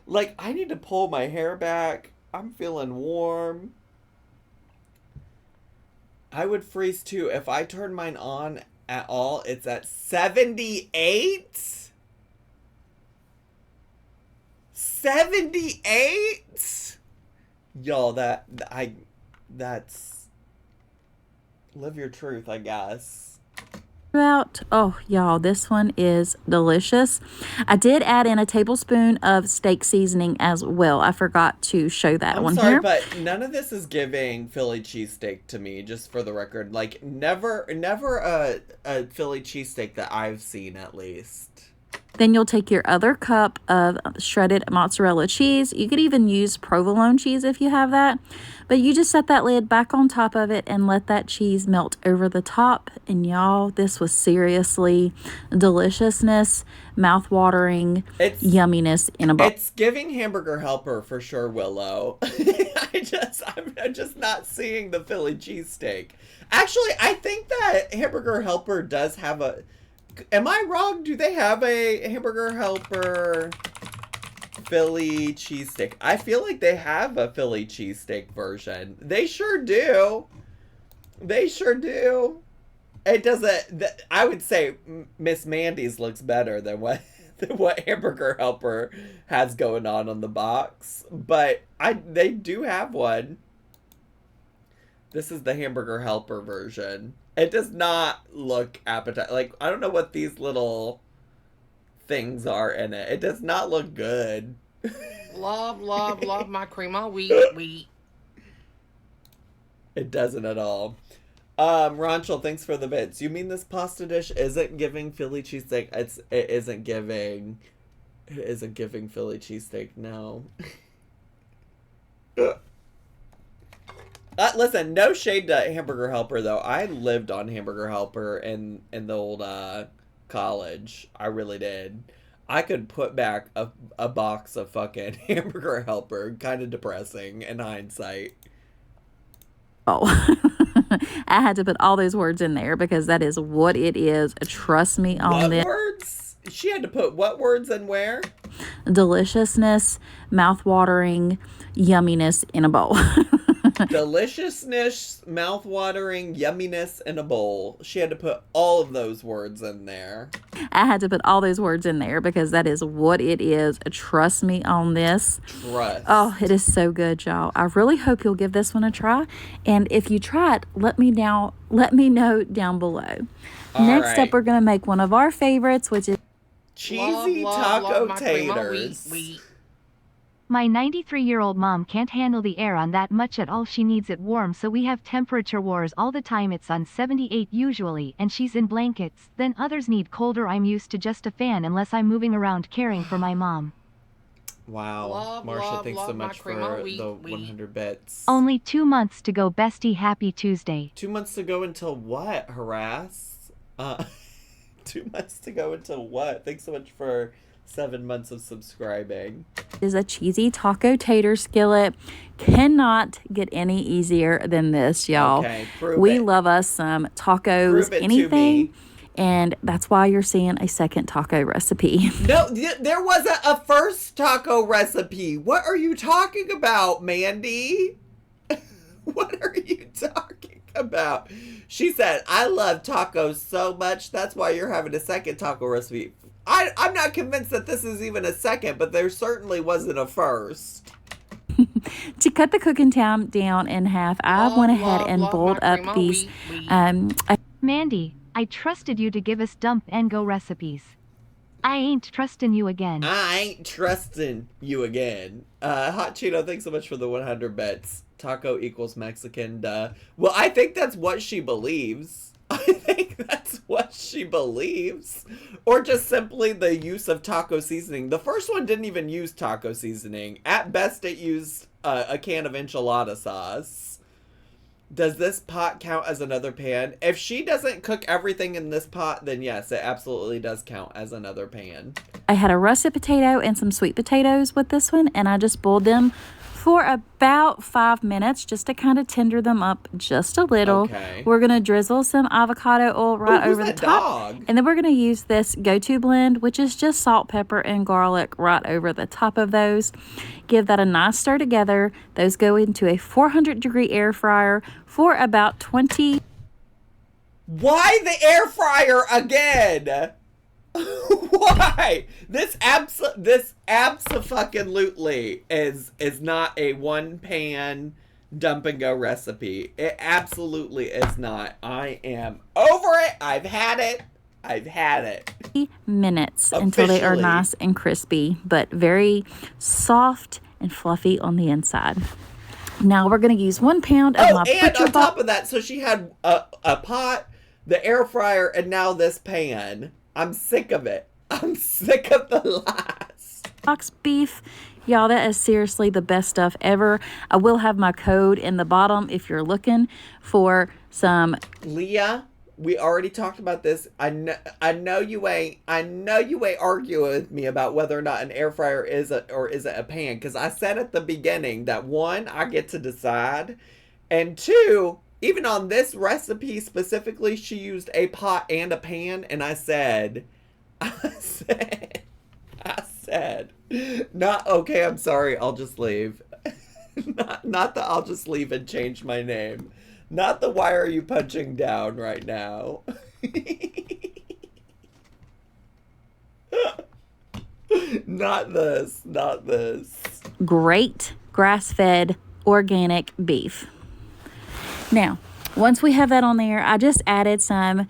[SPEAKER 1] Like, I need to pull my hair back. I'm feeling warm. I would freeze too. If I turn mine on at all, it's at 78? 78? Y'all, that's live your truth, I guess.
[SPEAKER 4] Oh, y'all, this one is delicious. I did add in a tablespoon of steak seasoning as well. I forgot to show that
[SPEAKER 1] I'm sorry,
[SPEAKER 4] here.
[SPEAKER 1] but none of this is giving Philly cheesesteak to me, just for the record. Like, never a Philly cheesesteak that I've seen, at least.
[SPEAKER 4] Then you'll take your other cup of shredded mozzarella cheese. You could even use provolone cheese if you have that. But you just set that lid back on top of it and let that cheese melt over the top. And y'all, this was seriously deliciousness, mouth-watering yumminess in a bowl.
[SPEAKER 1] It's giving Hamburger Helper for sure, Willow. I'm just not seeing the Philly cheesesteak. Actually, I think that Hamburger Helper does have a... Am I wrong? Do they have a Hamburger Helper Philly cheesesteak? I feel like they have a Philly cheesesteak version. They sure do. They sure do. It doesn't... I would say Miss Mandy's looks better than what Hamburger Helper has going on the box. But they do have one. This is the Hamburger Helper version. It does not look appetizing. Like, I don't know what these little things are in it. It does not look good.
[SPEAKER 5] Love my cream of wheat.
[SPEAKER 1] It doesn't at all. Ronchel, thanks for the bits. You mean this pasta dish isn't giving Philly cheesesteak? It isn't giving Philly cheesesteak, no. Listen, no shade to Hamburger Helper, though. I lived on Hamburger Helper in the old college. I really did. I could put back a box of fucking Hamburger Helper. Kind of depressing in hindsight.
[SPEAKER 4] Oh, I had to put all those words in there because that is what it is. Trust me on this.
[SPEAKER 1] What words? She had to put what words in where?
[SPEAKER 4] Deliciousness, mouth-watering yumminess in a bowl.
[SPEAKER 1] Deliciousness, mouth-watering yumminess in a bowl. She had to put all of those words in there.
[SPEAKER 4] I had to put all those words in there because that is what it is. Trust me on this.
[SPEAKER 1] Trust.
[SPEAKER 4] Oh, it is so good, y'all. I really hope you'll give this one a try. And if you try it, let me know down below. Next up, we're going to make one of our favorites, which is
[SPEAKER 1] cheesy taco taters.
[SPEAKER 3] My 93-year-old mom can't handle the air on that much at all. She needs it warm, so we have temperature wars all the time. It's on 78 usually, and she's in blankets. Then others need colder. I'm used to just a fan unless I'm moving around caring for my mom.
[SPEAKER 1] Wow. Marsha, thanks so much for the 100 bits.
[SPEAKER 3] Only 2 months to go, bestie. Happy Tuesday.
[SPEAKER 1] 2 months to go until what, harass? 2 months to go until what? Thanks so much for 7 months of subscribing.
[SPEAKER 4] Is a cheesy taco tater skillet. Cannot get any easier than this, y'all.
[SPEAKER 1] Okay, prove
[SPEAKER 4] we
[SPEAKER 1] it.
[SPEAKER 4] love us some tacos,
[SPEAKER 1] Prove it
[SPEAKER 4] anything.
[SPEAKER 1] to me.
[SPEAKER 4] And that's why you're seeing a second taco recipe.
[SPEAKER 1] No, there wasn't a first taco recipe. What are you talking about, Mandy? What are you talking about? She said, I love tacos so much, that's why you're having a second taco recipe. I'm not convinced that this is even a second, but there certainly wasn't a first.
[SPEAKER 4] To cut the cooking time down in half, I went ahead and boiled up these.
[SPEAKER 3] Mandy, I trusted you to give us dump and go recipes. I ain't trusting you again.
[SPEAKER 1] I ain't trusting you again. Hot Cheeto, thanks so much for the 100 bets. Taco equals Mexican, duh. Well, I think that's what she believes. I think That's what she believes. Or just simply the use of taco seasoning. The first one didn't even use taco seasoning. At best, it used a can of enchilada sauce. Does this pot count as another pan? If she doesn't cook everything in this pot, then yes, it absolutely does count as another pan.
[SPEAKER 4] I had a russet potato and some sweet potatoes with this one, and I just boiled them for about 5 minutes just to kind of tender them up just a little.
[SPEAKER 1] Okay.
[SPEAKER 4] We're going to drizzle some avocado oil right over the top.
[SPEAKER 1] Dog?
[SPEAKER 4] And then we're going to use this go-to blend, which is just salt, pepper, and garlic right over the top of those. Give that a nice stir together. Those go into a 400-degree air fryer for about 20.
[SPEAKER 1] Why the air fryer again? Why? This abso-fucking-lutely is not a one-pan dump and go recipe. It absolutely is not. I am over it. I've had it.
[SPEAKER 4] Minutes until they are
[SPEAKER 1] Officially.
[SPEAKER 4] nice and crispy, but very soft and fluffy on the inside. Now we're going to use 1 pound of my
[SPEAKER 1] and
[SPEAKER 4] butcher
[SPEAKER 1] on top of that, so she had a pot, the air fryer, and now this pan. I'm sick of it. I'm sick of the lies.
[SPEAKER 4] box beef. Y'all, that is seriously the best stuff ever. I will have my code in the bottom if you're looking for some.
[SPEAKER 1] Leah, we already talked about this. I know you ain't arguing with me about whether or not an air fryer is or isn't a pan, because I said at the beginning that 1, I get to decide, and 2, even on this recipe specifically, she used a pot and a pan, and I said, not okay, I'm sorry, I'll just leave. not the I'll just leave and change my name. Not the why are you punching down right now. Not this.
[SPEAKER 4] Great grass-fed organic beef. Now, once we have that on there, I just added some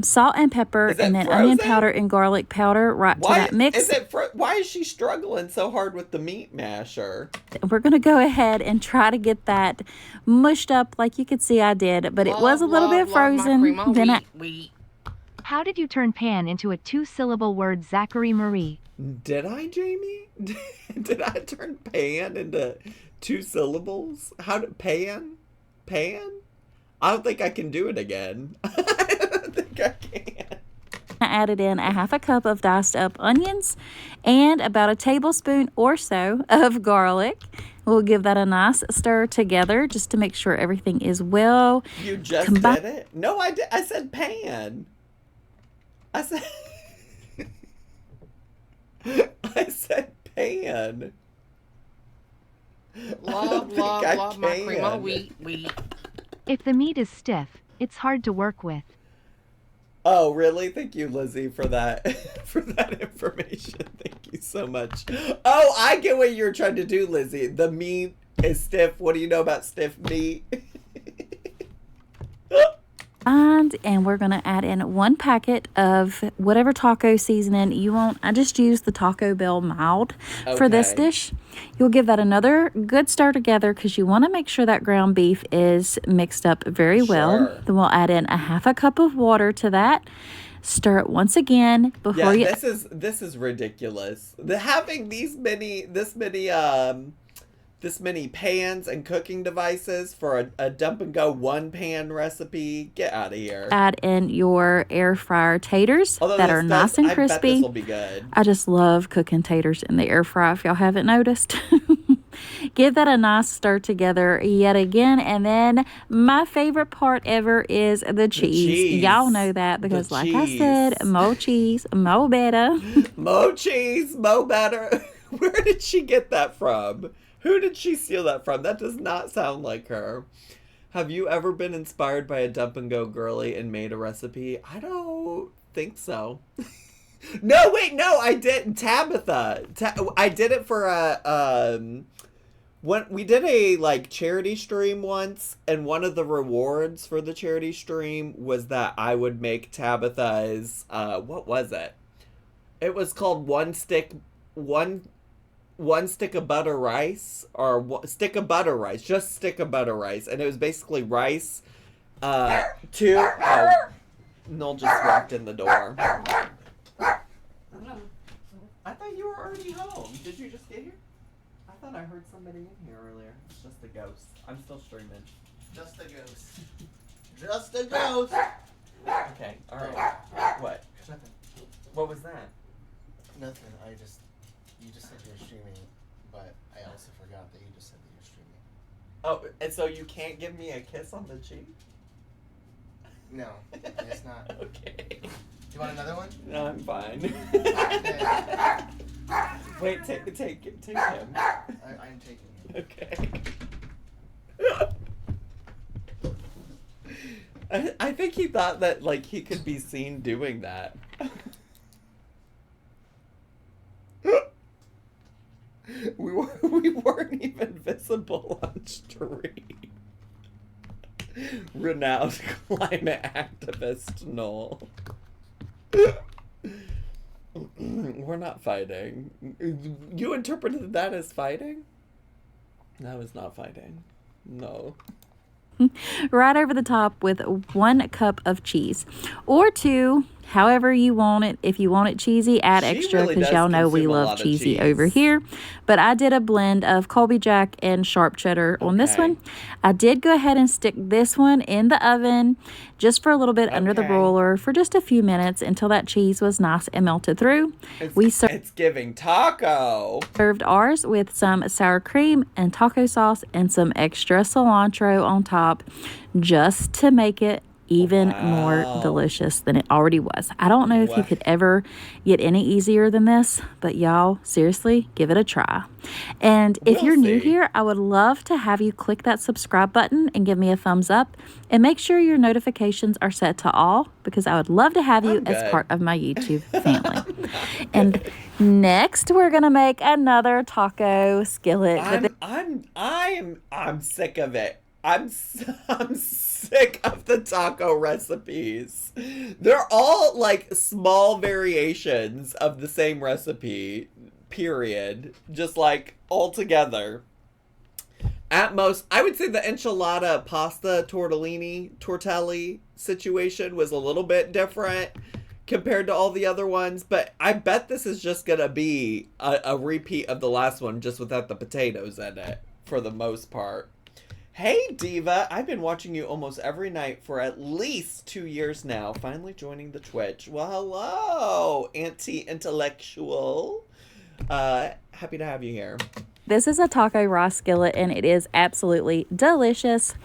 [SPEAKER 4] salt and pepper, and then onion powder and garlic powder to that mix.
[SPEAKER 1] Why is she struggling so hard with the meat masher?
[SPEAKER 4] We're going to go ahead and try to get that mushed up like you could see I did, but it was a little bit frozen.
[SPEAKER 3] How did you turn pan into a 2-syllable word, Zachary Marie?
[SPEAKER 1] Did I, Jamie? Did I turn pan into 2 syllables? How did pan? Pan? I don't think I can do it again. I don't think I can.
[SPEAKER 4] I added in a 1/2 cup of diced up onions and about a tablespoon or so of garlic. We'll give that a nice stir together just to make sure everything is well.
[SPEAKER 1] You just did it? No, I did. I said pan. I said pan.
[SPEAKER 5] Love my cream of wheat.
[SPEAKER 3] If the meat is stiff, it's hard to work with.
[SPEAKER 1] Oh, really? Thank you, Lizzie, for that for that information. Thank you so much. Oh, I get what you're trying to do, Lizzie. The meat is stiff. What do you know about stiff meat?
[SPEAKER 4] And we're going to add in 1 packet of whatever taco seasoning you want. I just used the Taco Bell mild for this dish. You'll give that another good stir together because you want to make sure that ground beef is mixed up very well. Then we'll add in a 1/2 cup of water to that. Stir it once again before you.
[SPEAKER 1] This is ridiculous. Having this many pans and cooking devices for a dump and go 1-pan recipe. Get out of here.
[SPEAKER 4] Add in your air fryer taters that are nice and crispy.
[SPEAKER 1] I bet this will be good.
[SPEAKER 4] I just love cooking taters in the air fryer if y'all haven't noticed. Give that a nice stir together yet again. And then my favorite part ever is the cheese. Y'all know that because like I said, more cheese, more better.
[SPEAKER 1] More cheese, more better. Where did she get that from? Who did she steal that from? That does not sound like her. Have you ever been inspired by a dump and go girly and made a recipe? I don't think so. No, wait, no, I didn't. Tabitha. I did it for when we did a charity stream once, and one of the rewards for the charity stream was that I would make Tabitha's what was it? It was called one stick of butter rice, or stick of butter rice, just stick of butter rice, and it was basically rice, Noel just walked in the door.
[SPEAKER 6] I don't know.
[SPEAKER 1] I thought you were already home. Did you just get here? I thought I heard somebody in here earlier. It's just a ghost. I'm still streaming.
[SPEAKER 7] Just a ghost. Just a ghost.
[SPEAKER 1] Okay, alright. What?
[SPEAKER 7] Nothing.
[SPEAKER 1] What was that?
[SPEAKER 7] Nothing. You just said you were streaming, but I also forgot that you just said that you're streaming.
[SPEAKER 1] Oh, and so you can't give me a kiss on the cheek?
[SPEAKER 7] No, it's not.
[SPEAKER 1] Okay.
[SPEAKER 7] Do you want another one?
[SPEAKER 1] No, I'm fine.
[SPEAKER 7] Okay.
[SPEAKER 1] Wait, take him.
[SPEAKER 7] I'm taking it.
[SPEAKER 1] Okay. I think he thought that, like, he could be seen doing that. We weren't even visible on stream. Renowned climate activist Noel. We're not fighting. You interpreted that as fighting? That was not fighting. No.
[SPEAKER 4] Right over the top with 1 cup of cheese, or 2, however you want it. If you want it cheesy, add
[SPEAKER 1] She
[SPEAKER 4] extra,
[SPEAKER 1] really
[SPEAKER 4] because
[SPEAKER 1] does
[SPEAKER 4] y'all know we
[SPEAKER 1] consume a
[SPEAKER 4] love
[SPEAKER 1] lot of
[SPEAKER 4] cheesy
[SPEAKER 1] cheese.
[SPEAKER 4] over here. But I did a blend of Colby Jack and sharp cheddar on this
[SPEAKER 1] Okay.
[SPEAKER 4] one. I did go ahead and stick this one in the oven just for a little bit under the
[SPEAKER 1] Okay.
[SPEAKER 4] broiler for just a few minutes until that cheese was nice and melted through.
[SPEAKER 1] It's giving taco.
[SPEAKER 4] Served ours with some sour cream and taco sauce and some extra cilantro on top, just to make it even more
[SPEAKER 1] Wow.
[SPEAKER 4] delicious than it already was. I don't know if you
[SPEAKER 1] Wow.
[SPEAKER 4] could ever get any easier than this, but y'all, seriously, give it a try. And if
[SPEAKER 1] We'll
[SPEAKER 4] you're new
[SPEAKER 1] see.
[SPEAKER 4] here, I would love to have you click that subscribe button and give me a thumbs up, and make sure your notifications are set to all, because I would love to have you
[SPEAKER 1] I'm
[SPEAKER 4] as
[SPEAKER 1] good.
[SPEAKER 4] part of my YouTube family. And next, we're gonna make another taco skillet. But
[SPEAKER 1] I'm sick of it. I'm sick of the taco recipes. They're all like small variations of the same recipe, period. Just like all together. At most, I would say the enchilada pasta tortelli situation was a little bit different compared to all the other ones, but I bet this is just gonna be a repeat of the last one, just without the potatoes in it, for the most part. Hey, Diva, I've been watching you almost every night for at least 2 years now, finally joining the Twitch. Well, hello, anti-intellectual. Happy to have you here.
[SPEAKER 4] this is a taco rice skillet, and it is absolutely delicious.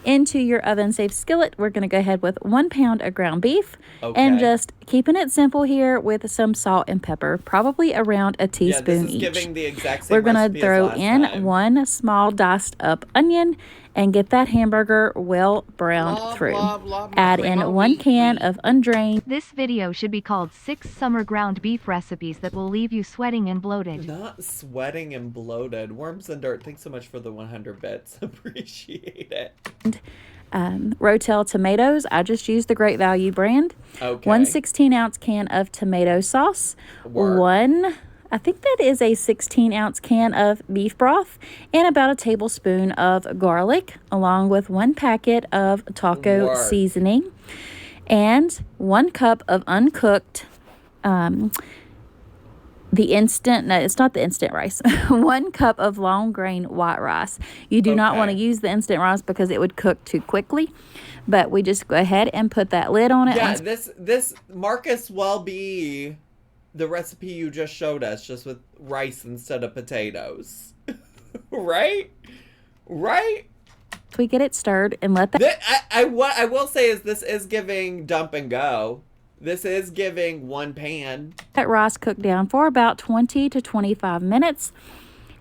[SPEAKER 4] Into your oven safe skillet, we're going to go ahead with 1 pound of ground beef, and
[SPEAKER 1] Okay.
[SPEAKER 4] just keeping it simple here with some salt and pepper, probably around a
[SPEAKER 1] Yeah,
[SPEAKER 4] teaspoon
[SPEAKER 1] this is
[SPEAKER 4] each.
[SPEAKER 1] giving the exact same
[SPEAKER 4] We're going
[SPEAKER 1] recipe
[SPEAKER 4] to
[SPEAKER 1] as
[SPEAKER 4] throw
[SPEAKER 1] last
[SPEAKER 4] in
[SPEAKER 1] time.
[SPEAKER 4] 1 small diced up onion and get that hamburger well browned
[SPEAKER 5] Love,
[SPEAKER 4] through.
[SPEAKER 5] love, love my
[SPEAKER 4] Add
[SPEAKER 5] cream
[SPEAKER 4] in
[SPEAKER 5] of
[SPEAKER 4] 1
[SPEAKER 5] wheat,
[SPEAKER 4] can
[SPEAKER 5] wheat.
[SPEAKER 4] of undrained
[SPEAKER 3] This video should be called 6 summer ground beef recipes that will leave you sweating and bloated.
[SPEAKER 1] Not sweating and bloated. Worms and Dirt, thanks so much for the 100 bits. Appreciate it.
[SPEAKER 4] Rotel tomatoes. I just used the Great Value brand.
[SPEAKER 1] Okay.
[SPEAKER 4] 1 16-ounce can of tomato sauce.
[SPEAKER 1] Work.
[SPEAKER 4] I think that is a 16-ounce can of beef broth, and about a tablespoon of garlic, along with 1 packet of taco
[SPEAKER 1] Work.
[SPEAKER 4] seasoning, and 1 cup of uncooked it's not the instant rice. 1 cup of long grain white rice. You do not want to
[SPEAKER 1] Okay.
[SPEAKER 4] use the instant rice because it would cook too quickly, but we just go ahead and put that lid on it.
[SPEAKER 1] Yeah,
[SPEAKER 4] once-
[SPEAKER 1] this Marcus well be the recipe you just showed us, just with rice instead of potatoes. Right?
[SPEAKER 4] we get it stirred and let that
[SPEAKER 1] What I will say is this is giving dump and go. This is giving one pan.
[SPEAKER 4] rice cook down for about 20 to 25 minutes.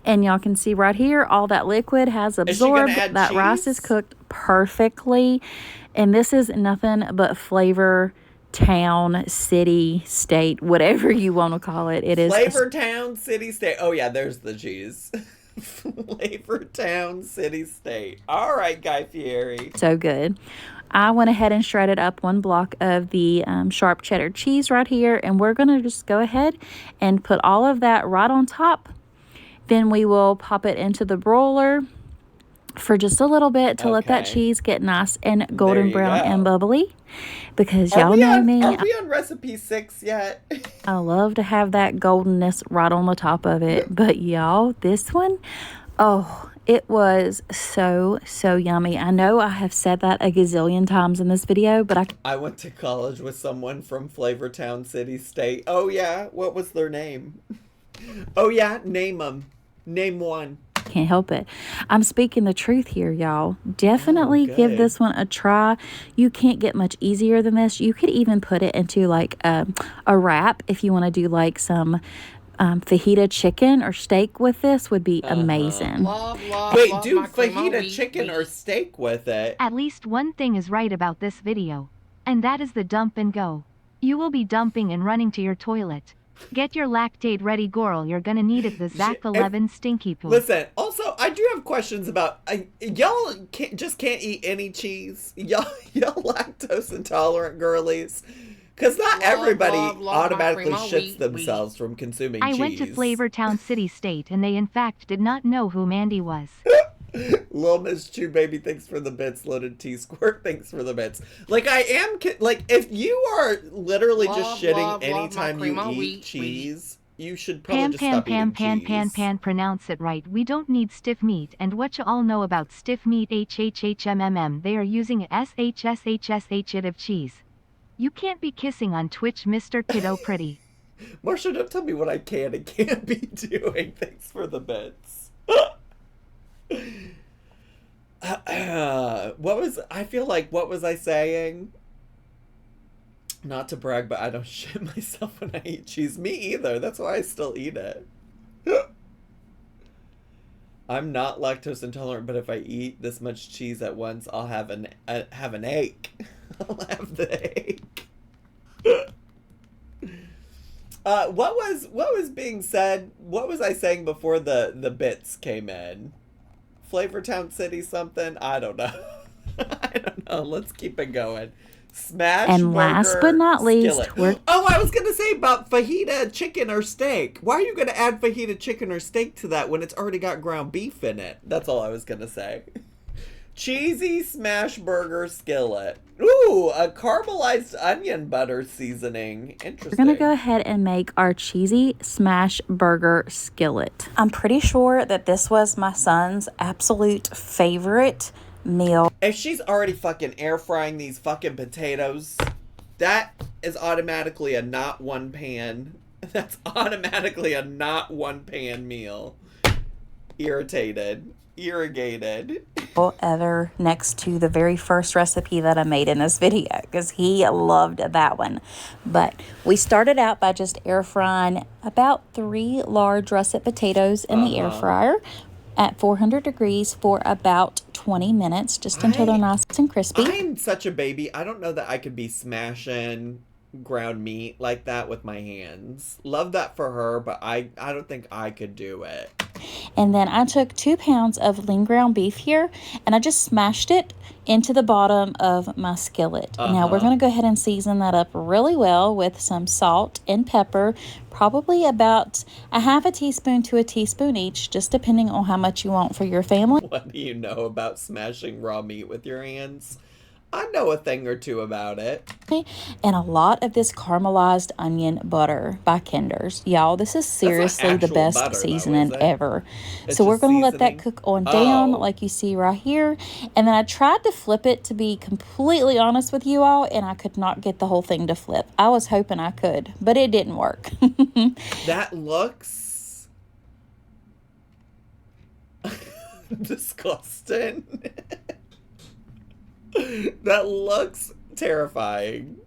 [SPEAKER 4] And y'all can see right here, all that liquid has
[SPEAKER 1] she gonna
[SPEAKER 4] absorbed.
[SPEAKER 1] add
[SPEAKER 4] That rice
[SPEAKER 1] cheese?
[SPEAKER 4] is cooked perfectly. And this is nothing but flavor, town, city, state, whatever you want to call it. It is
[SPEAKER 1] Flavor Town, City, State. Oh yeah, there's the cheese. Flavor Town, City, State. All right, Guy Fieri.
[SPEAKER 4] so good. I went ahead and shredded up 1 block of the sharp cheddar cheese right here. And we're going to just go ahead and put all of that right on top. Then we will pop it into the broiler for just a little bit to let that
[SPEAKER 1] Okay.
[SPEAKER 4] cheese get nice and golden
[SPEAKER 1] you
[SPEAKER 4] brown and
[SPEAKER 1] go.
[SPEAKER 4] bubbly. Because
[SPEAKER 1] Are
[SPEAKER 4] y'all
[SPEAKER 1] we
[SPEAKER 4] know
[SPEAKER 1] on,
[SPEAKER 4] me,
[SPEAKER 1] are we on recipe 6 yet?
[SPEAKER 4] I love to have that goldenness right on the top of it. But y'all, this one, oh, it was so, so yummy. I know I have said that a gazillion times in this video, but
[SPEAKER 1] I went to college with someone from Flavortown City State. Oh, yeah. What was their name? Oh, yeah. Name them. Name one.
[SPEAKER 4] can't help it. I'm speaking the truth here, y'all. Definitely give
[SPEAKER 1] good.
[SPEAKER 4] this one a try. You can't get much easier than this. You could even put it into like a wrap if you want to do like some fajita chicken or steak with this would be amazing.
[SPEAKER 5] Love,
[SPEAKER 1] Wait,
[SPEAKER 5] love
[SPEAKER 1] do
[SPEAKER 5] my crema
[SPEAKER 1] fajita
[SPEAKER 5] wheat
[SPEAKER 1] chicken or
[SPEAKER 5] beef.
[SPEAKER 1] steak with it?
[SPEAKER 3] At least one thing is right about this video. And that is the dump and go. You will be dumping and running to your toilet. Get your lactate ready, girl. You're gonna need it. The Zach 11 stinky poo.
[SPEAKER 1] Listen, also, I do have questions about... y'all can't eat any cheese. Y'all lactose intolerant girlies. Because not everybody
[SPEAKER 5] love my
[SPEAKER 1] automatically
[SPEAKER 5] crema
[SPEAKER 1] shits
[SPEAKER 5] wheat
[SPEAKER 1] themselves from consuming
[SPEAKER 3] I
[SPEAKER 1] cheese.
[SPEAKER 3] went to Flavortown City State and they in fact did not know who Mandy was.
[SPEAKER 1] Lil Miss Chew Baby, thanks for the bits. Loaded T Squirt, thanks for the bits. Like, I am... like, if you are literally just shitting
[SPEAKER 5] love my
[SPEAKER 1] anytime you
[SPEAKER 5] crema
[SPEAKER 1] eat
[SPEAKER 5] wheat
[SPEAKER 1] cheese, you should probably
[SPEAKER 3] Pan
[SPEAKER 1] just
[SPEAKER 3] pan
[SPEAKER 1] stop
[SPEAKER 3] pan
[SPEAKER 1] eating
[SPEAKER 3] pan
[SPEAKER 1] cheese.
[SPEAKER 3] pronounce it right. We don't need stiff meat, and what you all know about stiff meat HHHMMM, they are using SHSHSH of cheese. You can't be kissing on Twitch, Mr. Kiddo Pretty.
[SPEAKER 1] Marsha, don't tell me what I can and can't be doing. Thanks for the bits. What was I saying? Not to brag, but I don't shit myself when I eat cheese. Me either. That's why I still eat it. I'm not lactose intolerant, but if I eat this much cheese at once, I'll have an ache. I'll have the ache. What was being said? What was I saying before the bits came in? Flavortown City something? I don't know. I don't know. Let's keep it going. Smash
[SPEAKER 4] And last
[SPEAKER 1] burger
[SPEAKER 4] but not least,
[SPEAKER 1] skillet. Oh, I was gonna say about fajita chicken or steak. Why are you gonna add fajita chicken or steak to that when it's already got ground beef in it? That's all I was gonna say. Cheesy smash burger skillet. Ooh, a caramelized onion butter seasoning. Interesting.
[SPEAKER 4] We're going to go ahead and make our cheesy smash burger skillet. I'm pretty sure that this was my son's absolute favorite meal.
[SPEAKER 1] If she's already fucking air frying these fucking potatoes, that is automatically a not one pan. That's automatically a not one pan meal. Irritated. Irrigated.
[SPEAKER 4] Ever next to the very first recipe that I made in this video because he loved that one. But we started out by just air frying about 3 large russet potatoes in the air fryer at 400 degrees for about 20 minutes, just until they're nice and crispy.
[SPEAKER 1] I'm such a baby. I don't know that I could be smashing ground meat like that with my hands. Love that for her, but I don't think I could do it.
[SPEAKER 4] And then I took 2 pounds of lean ground beef here and I just smashed it into the bottom of my skillet. Now we're going to go ahead and season that up really well with some salt and pepper, probably about a half a teaspoon to a teaspoon each, just depending on how much you want for your family.
[SPEAKER 1] What do you know about smashing raw meat with your hands? I know a thing or two about it.
[SPEAKER 4] And a lot of this caramelized onion butter by Kinder's. Y'all, this is seriously the
[SPEAKER 1] actual
[SPEAKER 4] best
[SPEAKER 1] butter, though,
[SPEAKER 4] seasoning
[SPEAKER 1] is it?
[SPEAKER 4] ever.
[SPEAKER 1] It's
[SPEAKER 4] So we're
[SPEAKER 1] just
[SPEAKER 4] going to let that
[SPEAKER 1] seasoning?
[SPEAKER 4] cook on down
[SPEAKER 1] Oh.
[SPEAKER 4] like you see right here. And then I tried to flip it, to be completely honest with you all, and I could not get the whole thing to flip. I was hoping I could, but it didn't work.
[SPEAKER 1] That looks disgusting. That looks terrifying.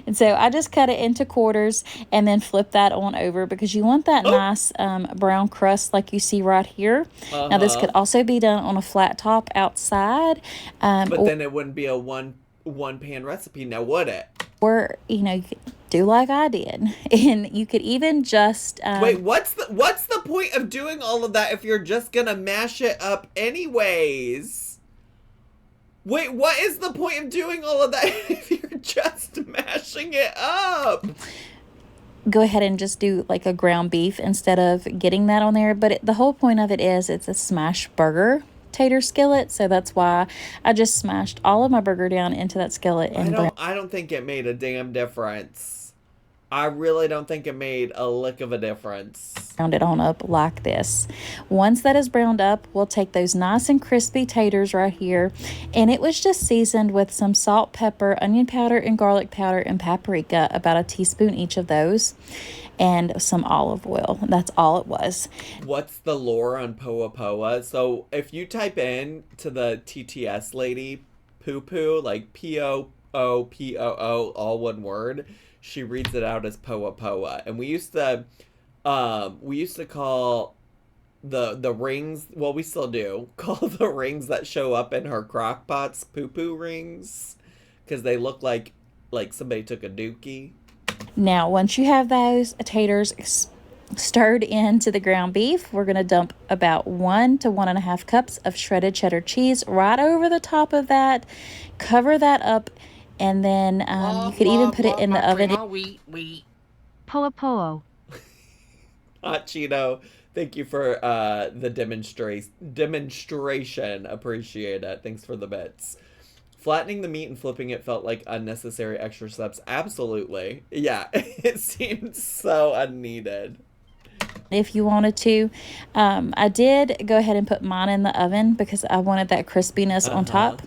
[SPEAKER 4] And so I just cut it into quarters and then flip that on over because you want that nice brown crust like you see right here. Now this could also be done on a flat top outside.
[SPEAKER 1] But then it wouldn't be a one pan recipe now, would it?
[SPEAKER 4] Or, you know, you could do like I did. And you could even just...
[SPEAKER 1] Wait, what's the point of doing all of that if you're just gonna mash it up anyways? Wait, what is the point of doing all of that if you're just mashing it up?
[SPEAKER 4] Go ahead and just do like a ground beef instead of getting that on there. But the whole point of it is it's a smash burger. tater skillet, so that's why I just smashed all of my burger down into that skillet and
[SPEAKER 1] I don't think it made a damn difference. I really don't think it made a lick of a difference.
[SPEAKER 4] browned it on up like this. Once that is browned up, we'll take those nice and crispy taters right here, and it was just seasoned with some salt, pepper, onion powder, and garlic powder, and paprika, about a teaspoon each of those, and some olive oil. That's all it was.
[SPEAKER 1] What's the lore on Poa Poa? So if you type in to the TTS lady, poo poo, like POOPOO, all one word, she reads it out as Poa Poa. And we used to call the rings, well, we still do, call the rings that show up in her crock pots poo poo rings, because they look like somebody took a dookie.
[SPEAKER 4] Now, once you have those taters stirred into the ground beef, we're going to dump about 1 to 1.5 cups of shredded cheddar cheese right over the top of that. Cover that up, and then you could even put it in the oven.
[SPEAKER 3] Poa poa.
[SPEAKER 1] Hot Cheeto, thank you for the demonstration. Appreciate it. Thanks for the bits. Flattening the meat and flipping it felt like unnecessary extra steps. Absolutely. Yeah, it seemed so unneeded.
[SPEAKER 4] If you wanted to. I did go ahead and put mine in the oven because I wanted that crispiness on top.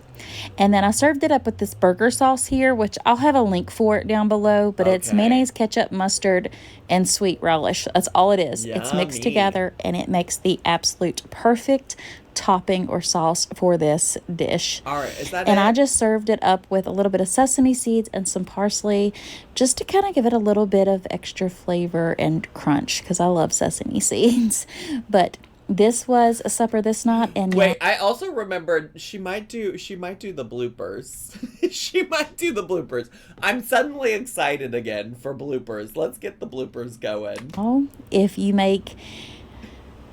[SPEAKER 4] And then I served it up with this burger sauce here, which I'll have a link for it down below, but it's mayonnaise, ketchup, mustard, and sweet relish. That's all it is. It's mixed together, and it makes the absolute perfect topping or sauce for this dish.
[SPEAKER 1] All right, is that
[SPEAKER 4] and
[SPEAKER 1] it?
[SPEAKER 4] I just served it up with a little bit of sesame seeds and some parsley, just to kind of give it a little bit of extra flavor and crunch, because I love sesame seeds. But this was a supper this night. And
[SPEAKER 1] wait, I also remembered she might do the bloopers. She might do the bloopers. I'm suddenly excited again for bloopers. Let's get the bloopers going.
[SPEAKER 4] If you make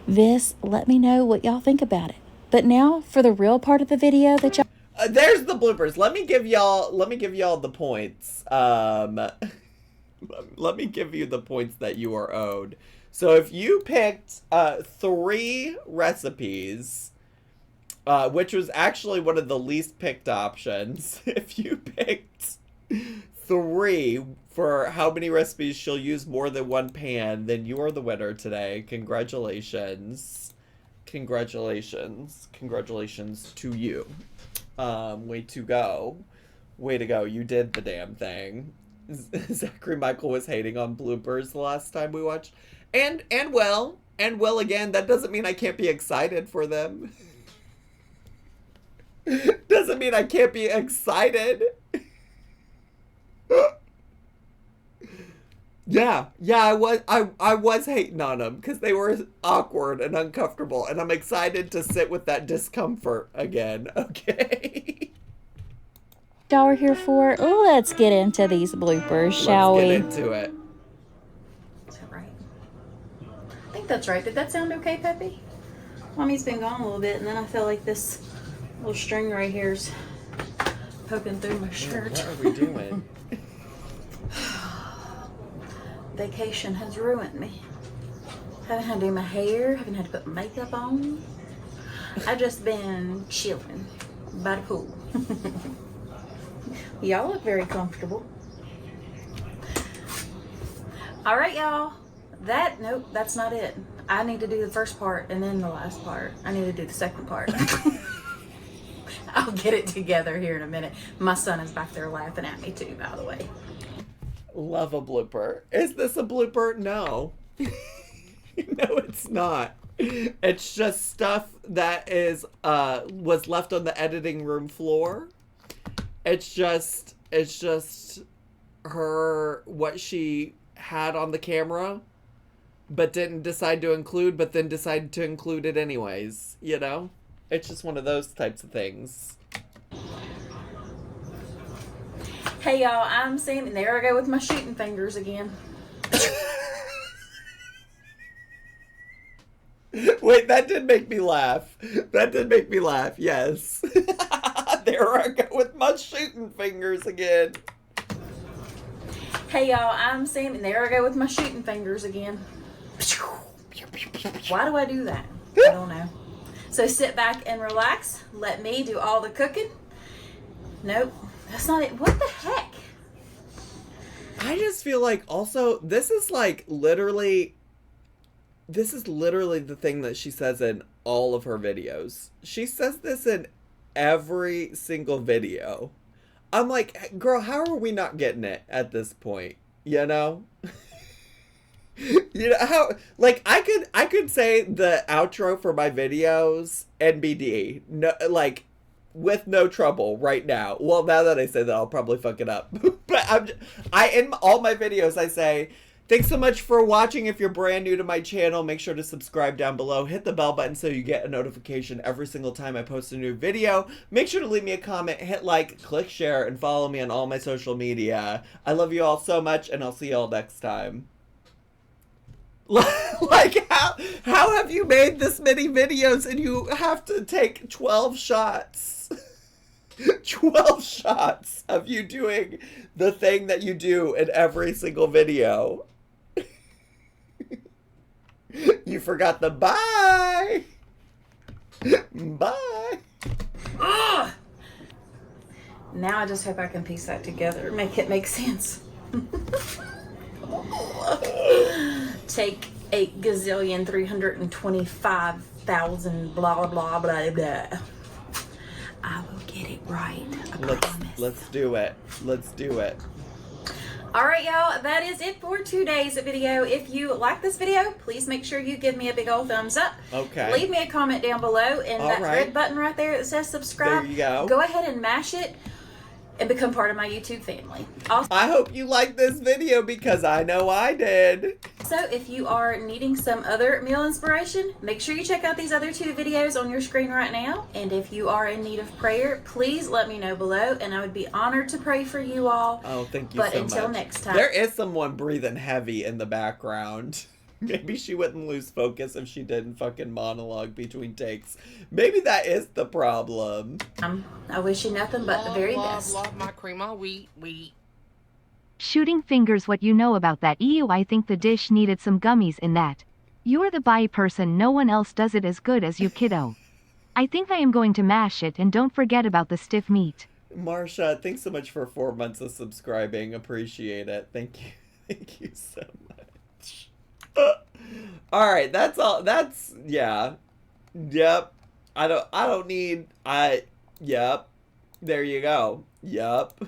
[SPEAKER 4] this, let me know what y'all think about it. But now for the real part of the video that y'all
[SPEAKER 1] there's the bloopers. Let me give y'all the points. Let me give you the points that you are owed. So if you picked 3 recipes, which was actually one of the least picked options, if you picked 3 for how many recipes she'll use more than one pan, then you are the winner today. Congratulations. Congratulations to you. Way to go. You did the damn thing. Zachary Michael was hating on bloopers the last time we watched. And well again, that doesn't mean I can't be excited for them. Doesn't mean I can't be excited. Yeah, I was hating on them because they were awkward and uncomfortable, and I'm excited to sit with that discomfort again. Okay.
[SPEAKER 4] y'all are here for. Let's get into these bloopers, shall we?
[SPEAKER 1] Let's get into it.
[SPEAKER 2] Is that right? I think that's right. Did that sound okay, Peppy? Mommy's been gone a little bit, and then I feel like this little string right here's poking through my shirt.
[SPEAKER 1] What are we doing?
[SPEAKER 2] Vacation has ruined me. Haven't had to do my hair, haven't had to put makeup on. I've just been chilling by the pool. Y'all look very comfortable. All right, y'all. Nope, that's not it. I need to do the first part and then the last part. I need to do the second part. I'll get it together here in a minute. My son is back there laughing at me too, by the way.
[SPEAKER 1] Love a blooper. Is this a blooper? No. No, it's not. It's just stuff that is was left on the editing room floor. It's just her, what she had on the camera, but didn't decide to include, but then decided to include it anyways, you know? It's just one of those types of things.
[SPEAKER 2] Hey y'all, I'm Sam, and there I go with my shooting fingers again.
[SPEAKER 1] Wait, that did make me laugh. Yes. There I go with my shooting fingers again.
[SPEAKER 2] Hey y'all, I'm Sam, and there I go with my shooting fingers again. Why do I do that? I don't know. So sit back and relax. Let me do all the cooking. Nope, that's not it. What the heck?
[SPEAKER 1] I just feel like also this is literally the thing that she says in all of her videos. She says this in every single video. I'm like, girl, how are we not getting it at this point? You know? You know how, like, I could say the outro for my videos NBD, no, like, with no trouble right now. Well, now that I say that, I'll probably fuck it up. But in all my videos, I say, thanks so much for watching. If you're brand new to my channel, make sure to subscribe down below. Hit the bell button so you get a notification every single time I post a new video. Make sure to leave me a comment, hit like, click share, and follow me on all my social media. I love you all so much, and I'll see you all next time. Like, how have you made this many videos and you have to take 12 shots? 12 shots of you doing the thing that you do in every single video. You forgot the bye. Bye.
[SPEAKER 2] Ugh. Now I just hope I can piece that together, make it make sense. Take 8,325,000 blah blah blah blah. I will get it right. I promise.
[SPEAKER 1] Let's do it. Let's do it.
[SPEAKER 2] All right, y'all, that is it for today's video. If you like this video, please make sure you give me a big old thumbs up.
[SPEAKER 1] Okay.
[SPEAKER 2] Leave me a comment down below, and
[SPEAKER 1] All
[SPEAKER 2] that
[SPEAKER 1] right.
[SPEAKER 2] red button right there that says subscribe.
[SPEAKER 1] There you go.
[SPEAKER 2] Go ahead and mash it and become part of my YouTube family. Also,
[SPEAKER 1] I hope you liked this video because I know I did.
[SPEAKER 2] if you are needing some other meal inspiration, make sure you check out these other 2 videos on your screen right now. And if you are in need of prayer, please let me know below, and I would be honored to pray for you all.
[SPEAKER 1] Oh, thank you
[SPEAKER 2] But
[SPEAKER 1] so much.
[SPEAKER 2] until next time.
[SPEAKER 1] There is someone breathing heavy in the background. Maybe she wouldn't lose focus if she didn't fucking monologue between takes. Maybe that is the problem.
[SPEAKER 2] I wish you nothing but the very best.
[SPEAKER 5] Love my cream wheat.
[SPEAKER 3] Shooting fingers, what you know about that? Ew, I think the dish needed some gummies in that. You're the bye person, no one else does it as good as you, kiddo. I think I am going to mash it, and don't forget about the stiff meat.
[SPEAKER 1] Marsha, thanks so much for 4 months of subscribing. Appreciate it. Thank you. Thank you so much. Alright, that's all. That's, yeah. Yep. Yep. There you go. Yep.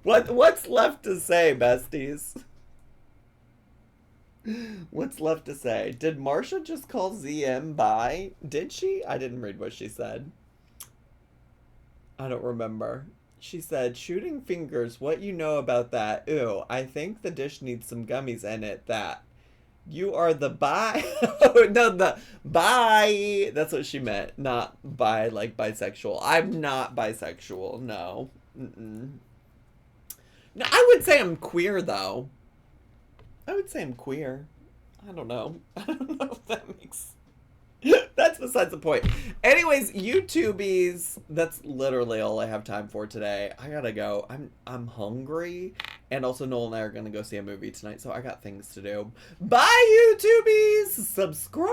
[SPEAKER 1] What's left to say, besties? What's left to say? Did Marsha just call ZM bye? Did she? I didn't read what she said. I don't remember. She said, shooting fingers, what you know about that? Ew, I think the dish needs some gummies in it. That. You are the bye. No, the bye. That's what she meant. Not bi, like bisexual. I'm not bisexual. No. Mm-mm. No, I would say I'm queer, though. I would say I'm queer. I don't know. I don't know if that makes... That's besides the point. Anyways, YouTubies, that's literally all I have time for today. I gotta go. I'm hungry. And also Noel and I are gonna go see a movie tonight, so I got things to do. Bye, YouTubies! Subscribe!